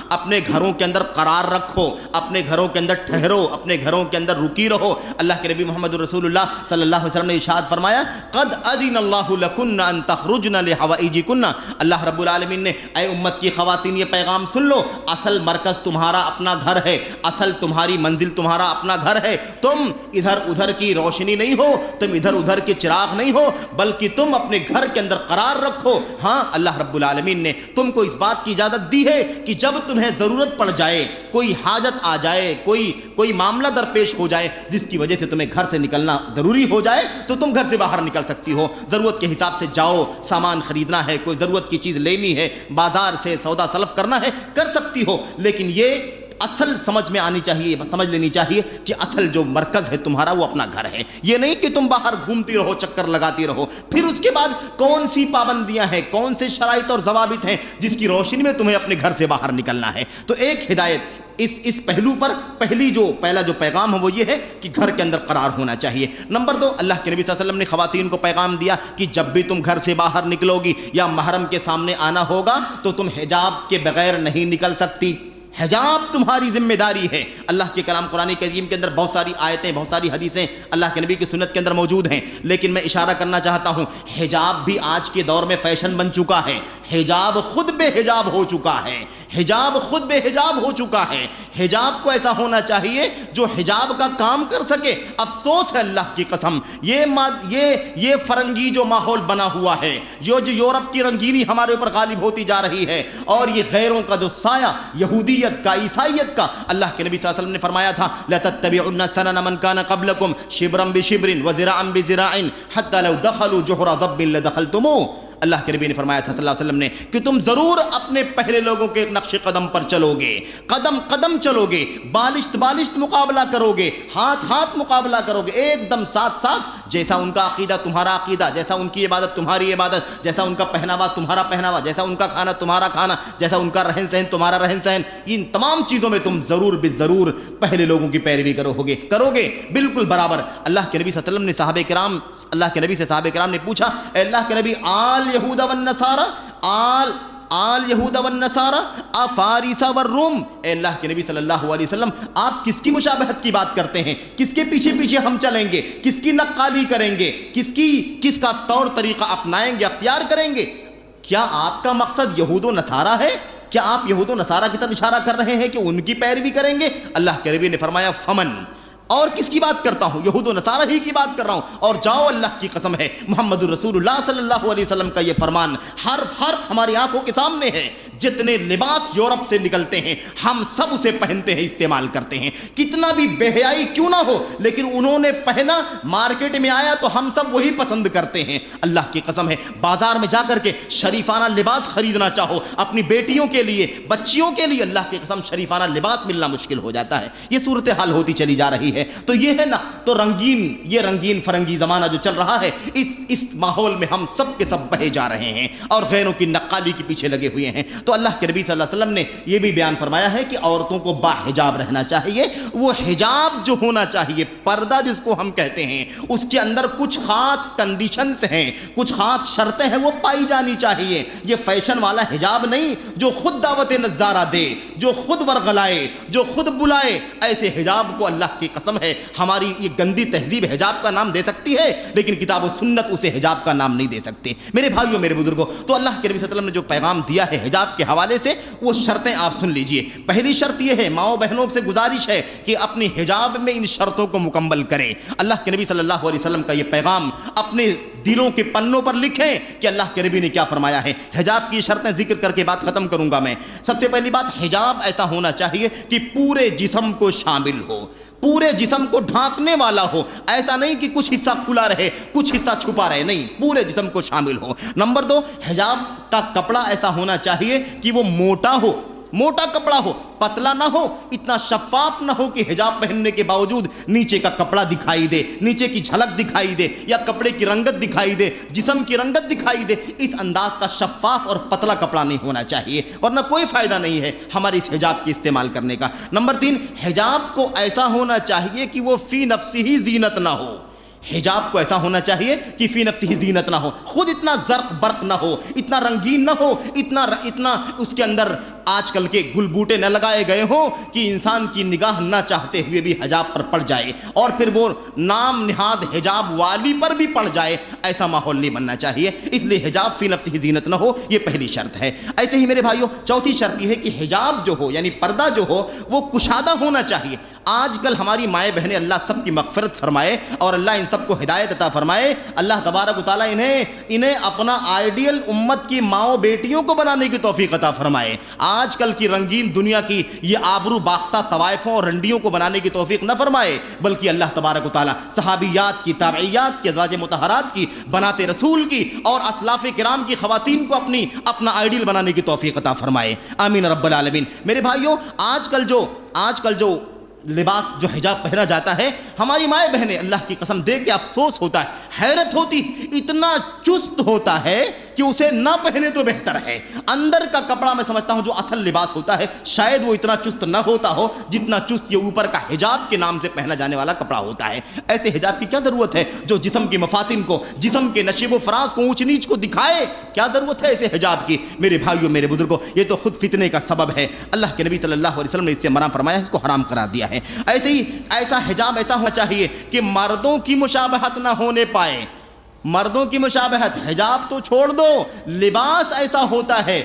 اپنے گھروں کے اندر قرار رکھو، اپنے گھروں کے اندر ٹھہرو، اپنے گھروں کے اندر رکی رہو. اللہ کے نبی محمد رسول اللہ صلی اللہ علیہ وسلم نے ارشاد فرمایا قَدْ أَذِنَ اللَّهُ لَكُنَّ أَن تَخْرُجْنَ لِحَوَائِجِكُنَّ. اللہ رب العالمین نے، اے امت کی خواتین یہ پیغام سن لو، اصل مرکز تمہارا اپنا گھر ہے، اصل تمہاری منزل تمہارا اپنا گھر ہے. تم ادھر ادھر کی روشنی نہیں ہو، تم ادھر کے چراغ نہیں ہو، بلکہ تم اپنے گھر کے اندر قرار رکھو. ہاں، اللہ رب العالمین نے تم کو اس بات کی اجازت دی ہے کہ جب تمہیں ضرورت پڑ جائے، کوئی حاجت آ جائے، کوئی معاملہ درپیش ہو جائے جس کی وجہ سے تمہیں گھر سے نکلنا ضروری ہو جائے تو تم گھر سے باہر نکل سکتی ہو. ضرورت کے حساب سے جاؤ، سامان خریدنا ہے، کوئی ضرورت کی چیز لینی ہے، بازار سے سودا سلف کرنا ہے، کر سکتی ہو. لیکن یہ اصل سمجھ میں آنی چاہیے، سمجھ لینی چاہیے کہ اصل جو مرکز ہے تمہارا وہ اپنا گھر ہے. یہ نہیں کہ تم باہر گھومتی رہو، چکر لگاتی رہو. پھر اس کے بعد کون سی پابندیاں ہیں، کون سے شرائط اور ضوابط ہیں جس کی روشنی میں تمہیں اپنے گھر سے باہر نکلنا ہے. تو ایک ہدایت اس پہلو پر پہلا جو پیغام ہے وہ یہ ہے کہ گھر کے اندر قرار ہونا چاہیے۔ نمبر 2، اللہ کے نبی صلی اللہ علیہ وسلم نے خواتین کو پیغام دیا کہ جب بھی تم گھر سے باہر نکلو گی یا محرم کے سامنے آنا ہوگا تو تم حجاب کے بغیر نہیں نکل سکتی، حجاب تمہاری ذمہ داری ہے۔ اللہ کے کلام قرآن کریم کے اندر بہت ساری آیتیں، بہت ساری حدیثیں اللہ کے نبی کی سنت کے اندر موجود ہیں، لیکن میں اشارہ کرنا چاہتا ہوں حجاب بھی آج کے دور میں فیشن بن چکا ہے، حجاب خود بے حجاب ہو چکا ہے، حجاب خود بے حجاب ہو چکا ہے۔ حجاب کو ایسا ہونا چاہیے جو حجاب کا کام کر سکے۔ افسوس ہے اللہ کی قسم، یہ فرنگی جو ماحول بنا ہوا ہے، جو یورپ کی رنگینی ہمارے اوپر غالب ہوتی جا رہی ہے، اور یہ غیروں کا جو سایہ یہودیت کا، عیسائیت کا، اللہ کے نبی صلی اللہ علیہ وسلم نے فرمایا تھا لَتَتَّبِعُنَّ سَنَنَ مَنْ كَانَ قَبْلَكُمْ شِبْرًا بِشِبْرٍ وَذِرَاعًا بِذِرَاعٍ حَتَّى لَوْ دَخَلُوا جُحْرَ ضَبٍّ لَدَخَلْتُمُوهُ۔ اللہ کے نبی نے فرمایا تھا صلی اللہ علیہ وسلم نے کہ تم ضرور اپنے پہلے لوگوں کے نقش قدم پر چلو گے، قدم قدم چلو گے، بالشت بالشت مقابلہ کرو گے، ہاتھ ہاتھ مقابلہ کرو گے، ایک دم ساتھ ساتھ، جیسا ان کا عقیدہ تمہارا عقیدہ، جیسا ان کی عبادت تمہاری عبادت، جیسا ان کا پہناوا تمہارا پہناوا، جیسا ان کا کھانا تمہارا کھانا، جیسا ان کا رہن سہن تمہارا رہن سہن، ان تمام چیزوں میں تم ضرور بالضرور پہلے لوگوں کی پیروی کرو گے بالکل برابر۔ اللہ کے نبی صلی اللہ علیہ وسلم نے اللہ کے نبی سے صحابہ کرام نے پوچھا، اے اللہ کے نبی آل یہود والنصارى آل یہود والنصارى افارس والروم، اے اللہ کے نبی صلی اللہ علیہ وسلم آپ کس کی مشابہت کی بات کرتے ہیں؟ کس کے پیچھے پیچھے ہم چلیں گے؟ کس کی نقالی کریں گے؟ کس کا طور طریقہ اپنائیں گے، اختیار کریں گے؟ کیا آپ کا مقصد یہود و نصارہ ہے؟ کیا آپ یہود و نصارہ کی طرف اشارہ کر رہے ہیں کہ ان کی پیروی کریں گے؟ اللہ کے نبی نے فرمایا فمن، اور کس کی بات کرتا ہوں؟ یہود و نصارہ ہی کی بات کر رہا ہوں۔ اور جاؤ، اللہ کی قسم ہے محمد الرسول اللہ صلی اللہ علیہ وسلم کا یہ فرمان حرف حرف ہماری آنکھوں کے سامنے ہے۔ جتنے لباس یورپ سے نکلتے ہیں ہم سب اسے پہنتے ہیں، استعمال کرتے ہیں، کتنا بھی بے حیائی کیوں نہ ہو، لیکن انہوں نے پہنا، مارکیٹ میں آیا تو ہم سب وہی پسند کرتے ہیں۔ اللہ کی قسم ہے بازار میں جا کر کے شریفانہ لباس خریدنا چاہو اپنی بیٹیوں کے لیے، بچیوں کے لیے، اللہ کی قسم شریفانہ لباس ملنا مشکل ہو جاتا ہے۔ یہ صورتحال ہوتی چلی جا رہی ہے۔ تو یہ ہے نا، تو یہ رنگین فرنگی زمانہ جو چل رہا ہے، اس ماحول میں ہم سب کے سب بہے جا رہے ہیں اور غیروں کی نقالی کے پیچھے لگے ہوئے ہیں۔ تو اللہ کے نبی صلی اللہ علیہ وسلم نے یہ بھی بیان فرمایا ہے کہ عورتوں کو باحجاب رہنا چاہیے۔ وہ حجاب جو ہونا چاہیے، پردہ جس کو ہم کہتے ہیں، اس کے اندر کچھ خاص کنڈیشنز ہیں، کچھ خاص شرطیں ہیں، وہ پائی جانی چاہیے۔ یہ فیشن والا حجاب نہیں جو خود دعوت نظارہ دے، جو خود ورغلائے، جو خود بلائے۔ ایسے حجاب کو اللہ کی قسم ہے ہماری یہ گندی تہذیب حجاب کا نام دے سکتی ہے، لیکن کتاب و سنت اسے حجاب کا نام نہیں دے سکتے۔ میرے بھائیوں، میرے بزرگوں، تو اللہ کے نبی صلی اللہ علیہ وسلم نے جو پیغام دیا ہے حجاب کے حوالے سے، وہ شرطیں آپ سن لیجئے۔ پہلی شرط یہ ہے، ماؤں بہنوں سے گزارش ہے کہ اپنی حجاب میں ان شرطوں کو مکمل کریں۔ اللہ کے نبی صلی اللہ علیہ وسلم کا یہ پیغام اپنے دلوں کے پنوں پر لکھیں کہ اللہ کے نبی نے کیا فرمایا ہے۔ حجاب کی شرطیں ذکر کر کے بات ختم کروں گا میں۔ سب سے پہلی بات، حجاب ایسا ہونا چاہیے کہ پورے جسم کو شامل ہو، پورے جسم کو ڈھانکنے والا ہو۔ ایسا نہیں کہ کچھ حصہ کھلا رہے، کچھ حصہ چھپا رہے، نہیں، پورے جسم کو شامل ہو۔ نمبر 2، حجاب کا کپڑا ایسا ہونا چاہیے کہ وہ موٹا ہو، موٹا کپڑا ہو، پتلا نہ ہو، اتنا شفاف نہ ہو کہ حجاب پہننے کے باوجود نیچے کا کپڑا دکھائی دے، نیچے کی جھلک دکھائی دے، یا کپڑے کی رنگت دکھائی دے، جسم کی رنگت دکھائی دے۔ اس انداز کا شفاف اور پتلا کپڑا نہیں ہونا چاہیے، ورنہ کوئی فائدہ نہیں ہے ہمارے اس حجاب کی استعمال کرنے کا۔ نمبر 3، حجاب کو ایسا ہونا چاہیے کہ وہ فی نفسی ہی زینت نہ ہو۔ حجاب کو ایسا ہونا چاہیے کہ فی نفسی ہی زینت نہ ہو، خود اتنا زرق برق نہ ہو، اتنا رنگین نہ ہو، اتنا اس کے اندر آج کل کے گل بوٹے نہ لگائے گئے ہوں کہ انسان کی نگاہ نہ چاہتے ہوئے بھی حجاب پر پڑ جائے، اور پھر وہ نام نہاد حجاب والی پر بھی پڑ جائے۔ ایسا ماحول نہیں بننا چاہیے، اس لیے حجاب فی نفسی ہی زینت نہ ہو، یہ پہلی شرط ہے۔ ایسے ہی میرے بھائیوں، چوتھی شرط یہ ہے کہ حجاب جو ہو، یعنی پردہ جو ہو، وہ کشادہ ہونا چاہیے۔ آج کل ہماری مائیں بہنیں، اللہ سب کی مغفرت فرمائے اور اللہ ان سب کو ہدایت عطا فرمائے، اللہ تبارک و تعالیٰ انہیں اپنا آئیڈیل امت کی ماؤں بیٹیوں کو بنانے کی توفیق عطا فرمائے۔ آج کل کی رنگین دنیا کی یہ آبرو باختہ طوائفوں اور رنڈیوں کو بنانے کی توفیق نہ فرمائے، بلکہ اللہ تبارک و تعالیٰ صحابیات کی، تابعیات کی، ازواج مطہرات کی، بنات رسول کی اور اسلاف کرام کی خواتین کو اپنا آئیڈیل بنانے کی توفیق عطا فرمائے، آمین رب العالمین۔ میرے بھائیوں، آج کل جو لباس، جو حجاب پہنا جاتا ہے، ہماری مائیں بہنیں، اللہ کی قسم دے کے افسوس ہوتا ہے، حیرت ہوتی، اتنا چست ہوتا ہے کہ اسے نہ پہنے تو بہتر ہے۔ اندر کا کپڑا میں سمجھتا ہوں جو اصل لباس ہوتا ہے شاید وہ اتنا چست نہ ہوتا ہو جتنا چست یہ اوپر کا حجاب کے نام سے پہنا جانے والا کپڑا ہوتا ہے۔ ایسے حجاب کی کیا ضرورت ہے جو جسم کی مفاتن کو، جسم کے نشیب و فراز کو، اونچ نیچ کو دکھائے؟ کیا ضرورت ہے ایسے حجاب کی؟ میرے بھائیوں، میرے بزرگوں، یہ تو خود فتنے کا سبب ہے۔ اللہ کے نبی صلی اللہ علیہ وسلم نے اس سے منع فرمایا، اس کو حرام قرار دیا ہے۔ ایسے ہی ایسا حجاب ایسا ہونا چاہیے کہ مردوں کی مشابہت نہ ہونے پائے۔ مردوں کی مشابہت، حجاب تو چھوڑ دو، لباس ایسا ہوتا ہے۔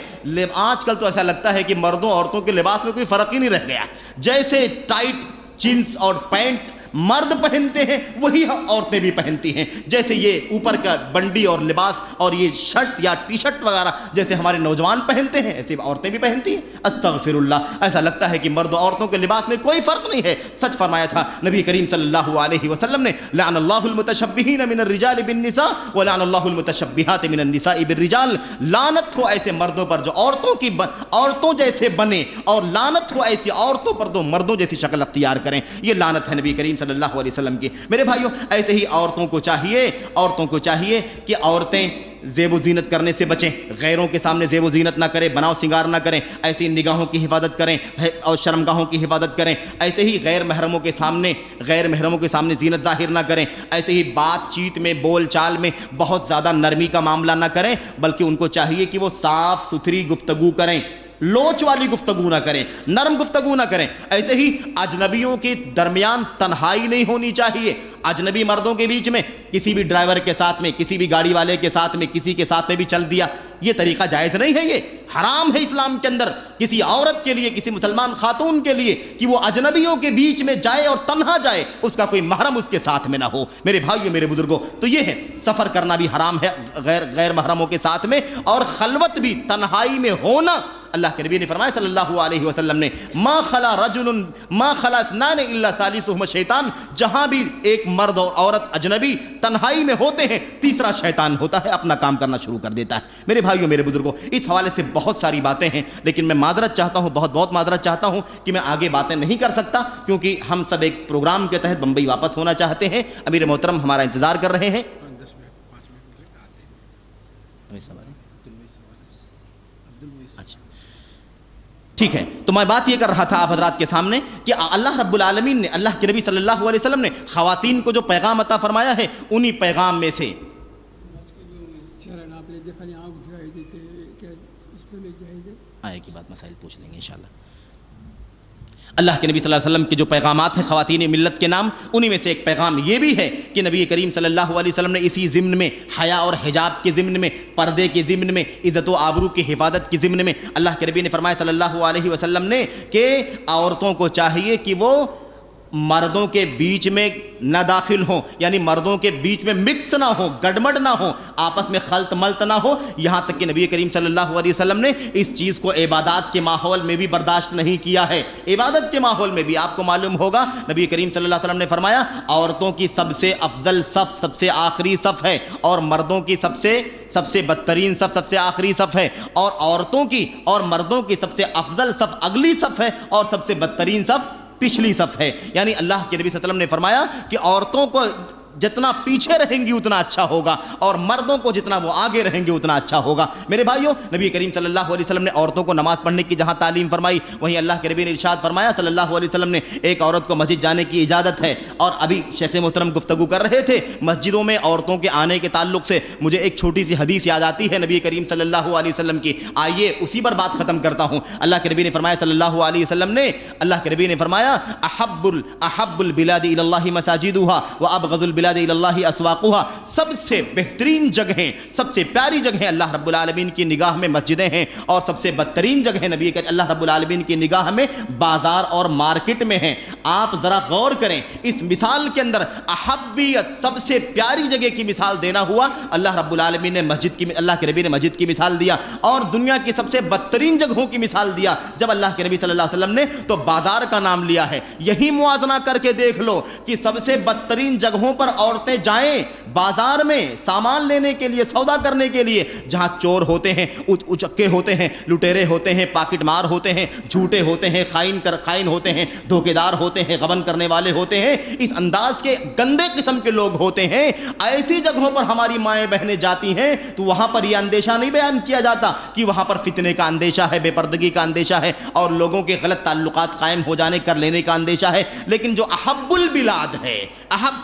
آج کل تو ایسا لگتا ہے کہ مردوں عورتوں کے لباس میں کوئی فرق ہی نہیں رہ گیا۔ جیسے ٹائٹ جینس اور پینٹ مرد پہنتے ہیں وہی عورتیں بھی پہنتی ہیں، جیسے یہ اوپر کا بنڈی اور لباس اور یہ شرٹ یا ٹی شرٹ وغیرہ جیسے ہمارے نوجوان پہنتے ہیں ایسے عورتیں بھی پہنتی ہیں۔ استغفر اللہ، ایسا لگتا ہے کہ مرد و عورتوں کے لباس میں کوئی فرق نہیں ہے۔ سچ فرمایا تھا نبی کریم صلی اللہ علیہ وسلم نے، لعن اللہ المتشبہین من الرجال بالنساء ولعن اللہ المتشبہات من النساء بالرجال۔ لعنت ہو ایسے مردوں پر جو عورتوں جیسے بنے، اور لعنت ہو ایسی عورتوں پر جو مردوں جیسی شکل اختیار کریں۔ یہ لعنت ہے نبی کریم صلی اللہ علیہ وسلم کی۔ میرے بھائیوں، ایسے ہی عورتوں کو چاہیے کہ عورتیں زیب و زینت کرنے سے بچیں، غیروں کے سامنے زیب و زینت نہ کریں، بناؤ سنگار نہ کریں، ایسی نگاہوں کی حفاظت کریں اور شرمگاہوں کی حفاظت کریں۔ ایسے ہی غیر محرموں کے سامنے زینت ظاہر نہ کریں۔ ایسے ہی بات چیت میں، بول چال میں بہت زیادہ نرمی کا معاملہ نہ کریں، بلکہ ان کو چاہیے کہ وہ صاف ستھری گفتگو کریں، لوچ والی گفتگو نہ کریں، نرم گفتگو نہ کریں۔ ایسے ہی اجنبیوں کے درمیان تنہائی نہیں ہونی چاہیے۔ اجنبی مردوں کے بیچ میں کسی بھی ڈرائیور کے ساتھ میں، کسی بھی گاڑی والے کے ساتھ میں، کسی کے ساتھ میں بھی چل دیا، یہ طریقہ جائز نہیں ہے، یہ حرام ہے اسلام کے اندر کسی عورت کے لیے، کسی مسلمان خاتون کے لیے کہ وہ اجنبیوں کے بیچ میں جائے اور تنہا جائے، اس کا کوئی محرم اس کے ساتھ میں نہ ہو۔ میرے بھائیوں، میرے بزرگوں، تو یہ ہے، سفر کرنا بھی حرام ہے غیر محرموں کے ساتھ میں، اور خلوت بھی، تنہائی میں ہونا۔ اللہ کے نبی نے فرمایا صلی اللہ علیہ وسلم نے، ما خلا اثنان الا ثالثهما شیطان، جہاں بھی ایک مرد اور عورت اجنبی تنہائی میں ہوتے ہیں تیسرا شیطان ہوتا ہے، اپنا کام کرنا شروع کر دیتا ہے۔ میرے بھائیوں، میرے بزرگوں، اس حوالے سے بہت ساری باتیں ہیں، لیکن میں معذرت چاہتا ہوں، بہت معذرت چاہتا ہوں کہ میں آگے باتیں نہیں کر سکتا، کیونکہ ہم سب ایک پروگرام کے تحت بمبئی واپس ہونا چاہتے ہیں۔ امیر محترم ہمارا انتظار کر رہے ہیں۔ ٹھیک ہے، تو میں بات یہ کر رہا تھا آپ حضرات کے سامنے کہ اللہ رب العالمین نے، اللہ کے نبی صلی اللہ علیہ وسلم نے خواتین کو جو پیغام عطا فرمایا ہے، انہی پیغام میں سے آئے کی بات مسائل پوچھ لیں گے انشاءاللہ۔ اللہ کے نبی صلی اللہ علیہ وسلم کے جو پیغامات ہیں خواتین ملت کے نام، انہی میں سے ایک پیغام یہ بھی ہے کہ نبی کریم صلی اللہ علیہ وسلم نے اسی ضمن میں، حیا اور حجاب کے ضمن میں، پردے کے ضمن میں، عزت و آبرو کی حفاظت کے ضمن میں، اللہ کے نبی نے فرمایا صلی اللہ علیہ وسلم نے کہ عورتوں کو چاہیے کہ وہ مردوں کے بیچ میں نہ داخل ہوں، یعنی مردوں کے بیچ میں مکس نہ ہو، گڑمڑ نہ ہو، آپس میں خلط ملط نہ ہو۔ یہاں تک کہ نبی کریم صلی اللہ علیہ وسلم نے اس چیز کو عبادات کے ماحول میں بھی برداشت نہیں کیا ہے۔ عبادت کے ماحول میں بھی آپ کو معلوم ہوگا نبی کریم صلی اللہ علیہ وسلم نے فرمایا عورتوں کی سب سے افضل صف سب سے آخری صف ہے، اور مردوں کی سب سے بدترین صف سب سے آخری صف ہے، اور عورتوں کی اور مردوں کی سب سے افضل صف اگلی صف ہے، اور سب سے بدترین صف پچھلی صف ہے۔ یعنی اللہ کے نبی صلی اللہ علیہ وسلم نے فرمایا کہ عورتوں کو جتنا پیچھے رہیں گی اتنا اچھا ہوگا، اور مردوں کو جتنا وہ آگے رہیں گے اتنا اچھا ہوگا۔ میرے بھائیوں، نبی کریم صلی اللہ علیہ وسلم نے عورتوں کو نماز پڑھنے کی جہاں تعلیم فرمائی، وہیں اللہ کے نبی نے ارشاد فرمایا صلی اللہ علیہ وسلم نے، ایک عورت کو مسجد جانے کی اجازت ہے۔ اور ابھی شیخ محترم گفتگو کر رہے تھے مسجدوں میں عورتوں کے آنے کے تعلق سے، مجھے ایک چھوٹی سی حدیث یاد آتی ہے نبی کریم صلی اللہ علیہ وسلم کی، آئیے اسی پر بات ختم کرتا ہوں۔ اللہ کے نبی نے فرمایا صلی اللہ علیہ وسلم نے، اللہ کے نبی نے فرمایا احب البلاد الی اللہ مساجدها وابغض البلاد الی اللہ اسواقها، سب سے بہترین جگہیں، سب سے پیاری جگہیں اللہ رب العالمین کی نگاہ میں مسجدیں ہیں، اور سب سے بدترین جگہیں نبی کے اللہ رب العالمین کی نگاہ میں بازار اور مارکیٹ میں ہیں۔ آپ ذرا غور کریں، اس مثال کے اندر احبیت، سب سے پیاری جگہ کی مثال دینا ہوا، اللہ رب العالمین نے مسجد کی، اللہ کے نبی نے مسجد کی مثال دیا، اور دنیا کی سب سے بدترین جگہوں کی مثال دیا جب اللہ کے نبی صلی اللہ علیہ وسلم نے تو بازار کا نام لیا ہے۔ یہی موازنہ کر کے دیکھ لو کہ سب سے بدترین جگہوں پر عورتیں جائیں بازار میں سامان لینے کے لیے، سودا کرنے کے لیے، جہاں چور ہوتے ہیں، اچکے ہوتے ہیں، لٹیرے ہوتے ہیں، پاکٹ مار ہوتے ہیں، جھوٹے ہوتے ہیں، خائن ہوتے ہیں، دھوکیدار ہوتے ہیں، غبن کرنے والے ہوتے ہیں، اس انداز کے گندے قسم کے لوگ ہوتے ہیں، ایسی جگہوں پر ہماری مائیں بہنیں جاتی ہیں تو وہاں پر یہ اندیشہ نہیں بیان کیا جاتا کہ وہاں پر فتنے کا اندیشہ ہے، بے پردگی کا اندیشہ ہے، اور لوگوں کے غلط تعلقات قائم ہو جانے کر لینے کا اندیشہ ہے۔ لیکن جو احب البلاد ہے،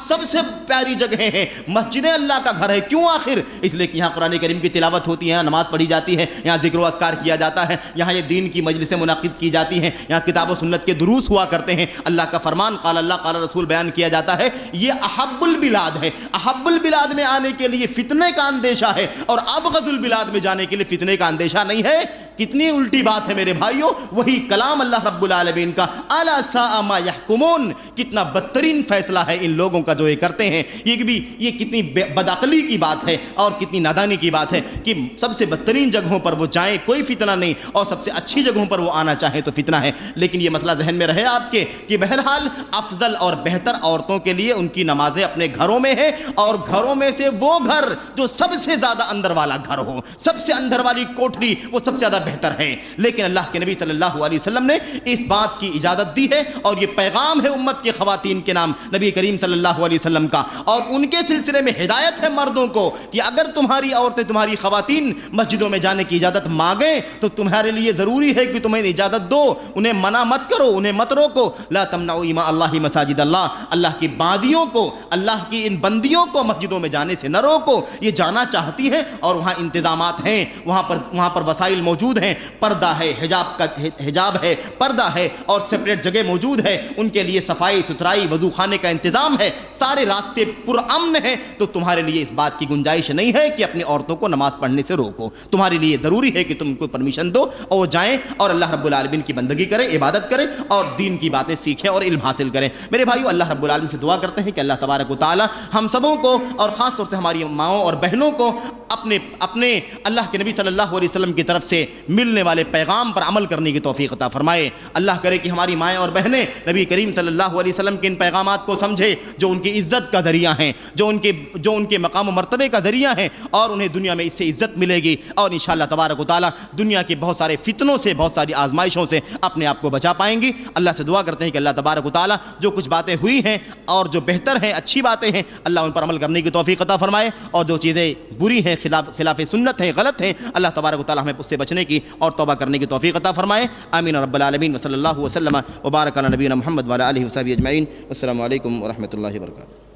سب سے پیاری جگہیں ہیں، مسجد اللہ کا گھر ہے۔ کیوں آخر؟ اس لیے کہ یہاں قرآن کریم کی تلاوت ہوتی ہے، یہاں نماز پڑھی جاتی ہے، یہاں ذکر و اذکار کیا جاتا ہے، یہاں یہ دین کی مجلسیں منعقد کی جاتی ہیں، یہاں کتاب و سنت کے دروس ہوا کرتے ہیں، اللہ کا فرمان قال اللہ قال رسول بیان کیا جاتا ہے۔ یہ احب البلاد ہے۔ احب البلاد میں آنے کے لیے فتنے کا اندیشہ ہے، اور ابغض البلاد میں جانے کے لیے فتنے کا اندیشہ نہیں ہے۔ کتنی الٹی بات ہے میرے بھائیوں، وہی کلام اللہ رب العالمین کا، الا ساء ما یحکمون، کتنا بدترین فیصلہ ہے ان لوگوں کا جو یہ کرتے ہیں۔ یہ کتنی بدعقلی کی بات ہے اور کتنی نادانی کی بات ہے کہ سب سے بدترین جگہوں پر وہ جائیں کوئی فتنہ نہیں، اور سب سے اچھی جگہوں پر وہ آنا چاہیں تو فتنہ ہے۔ لیکن یہ مسئلہ ذہن میں رہے آپ کے کہ بہرحال افضل اور بہتر عورتوں کے لیے ان کی نمازیں اپنے گھروں میں ہیں، اور گھروں میں سے وہ گھر جو سب سے زیادہ اندر والا گھر ہو، سب سے اندر والی کوٹری، وہ سب سے زیادہ بہتر ہے۔ لیکن اللہ کے نبی صلی اللہ علیہ وسلم نے اس بات کی اجازت دی ہے، اور یہ پیغام ہے امت کے خواتین کے نام نبی کریم صلی اللہ علیہ وسلم کا، اور ان کے سلسلے میں ہدایت ہے مردوں کو کہ اگر تمہاری عورتیں، تمہاری خواتین مسجدوں میں جانے کی اجازت مانگیں تو تمہارے لیے ضروری ہے کہ تمہیں اجازت دو، انہیں منع مت کرو، انہیں مت روکو۔ لا تمنعوا اماء اللہ مساجد اللہ، اللہ کی بادیوں کو، اللہ کی ان بندیوں کو مسجدوں میں جانے سے نہ روکو۔ یہ جانا چاہتی ہیں اور وہاں انتظامات ہیں، وہاں پر وسائل موجود ہیں، پردہ ہے، حجاب ہے، پردہ ہے، اور سپریٹ جگہ موجود ہے، ان کے لیے صفائی ستھرائی، وضو خانے کا انتظام ہے، سارے راستے پرامن ہیں۔ تو تمہارے لیے اس بات کی گنجائش نہیں ہے کہ اپنی عورتوں کو نماز پڑھنے سے روکو۔ تمہارے لیے ضروری ہے کہ تم ان کو پرمیشن دو اور وہ جائیں اور اللہ رب العالمین کی بندگی کریں، عبادت کریں، اور دین کی باتیں سیکھیں اور علم حاصل کریں۔ میرے بھائیو، اللہ رب العالمین سے دعا کرتے ہیں کہ اللہ تبارک و تعالی ہم سبوں کو، اور خاص طور سے ہماری ماؤں اور بہنوں کو، اپنے اللہ کے نبی صلی اللہ علیہ وسلم کی طرف سے ملنے والے پیغام پر عمل کرنے کی توفیق عطا فرمائے۔ اللہ کرے کہ ہماری مائیں اور بہنیں نبی کریم صلی اللہ علیہ وسلم کے ان پیغامات کو سمجھے جو ان کی عزت کا ذریعہ ہیں، جو ان کے مقام و مرتبے کا ذریعہ ہیں، اور انہیں دنیا میں اس سے عزت ملے گی، اور انشاءاللہ تبارک و تعالی دنیا کے بہت سارے فتنوں سے، بہت ساری آزمائشوں سے اپنے آپ کو بچا پائیں گی۔ اللہ سے دعا کرتے ہیں کہ اللہ تبارک و تعالی جو کچھ باتیں ہوئی ہیں اور جو بہتر ہیں، اچھی باتیں ہیں، اللہ ان پر عمل کرنے کی توفیق عطا فرمائے، اور جو چیزیں بری ہیں، خلاف سنت ہیں، غلط ہیں، اللہ تبارک و تعالی ہمیں اس سے بچنے کی اور توبہ کرنے کی توفیق عطا فرمائے۔ آمین رب العالمین، وصلی اللہ وسلم وبارک علی نبینا محمد وعلی آلہ وصحبہ اجمعین۔ السلام علیکم ورحمۃ اللہ وبرکاتہ۔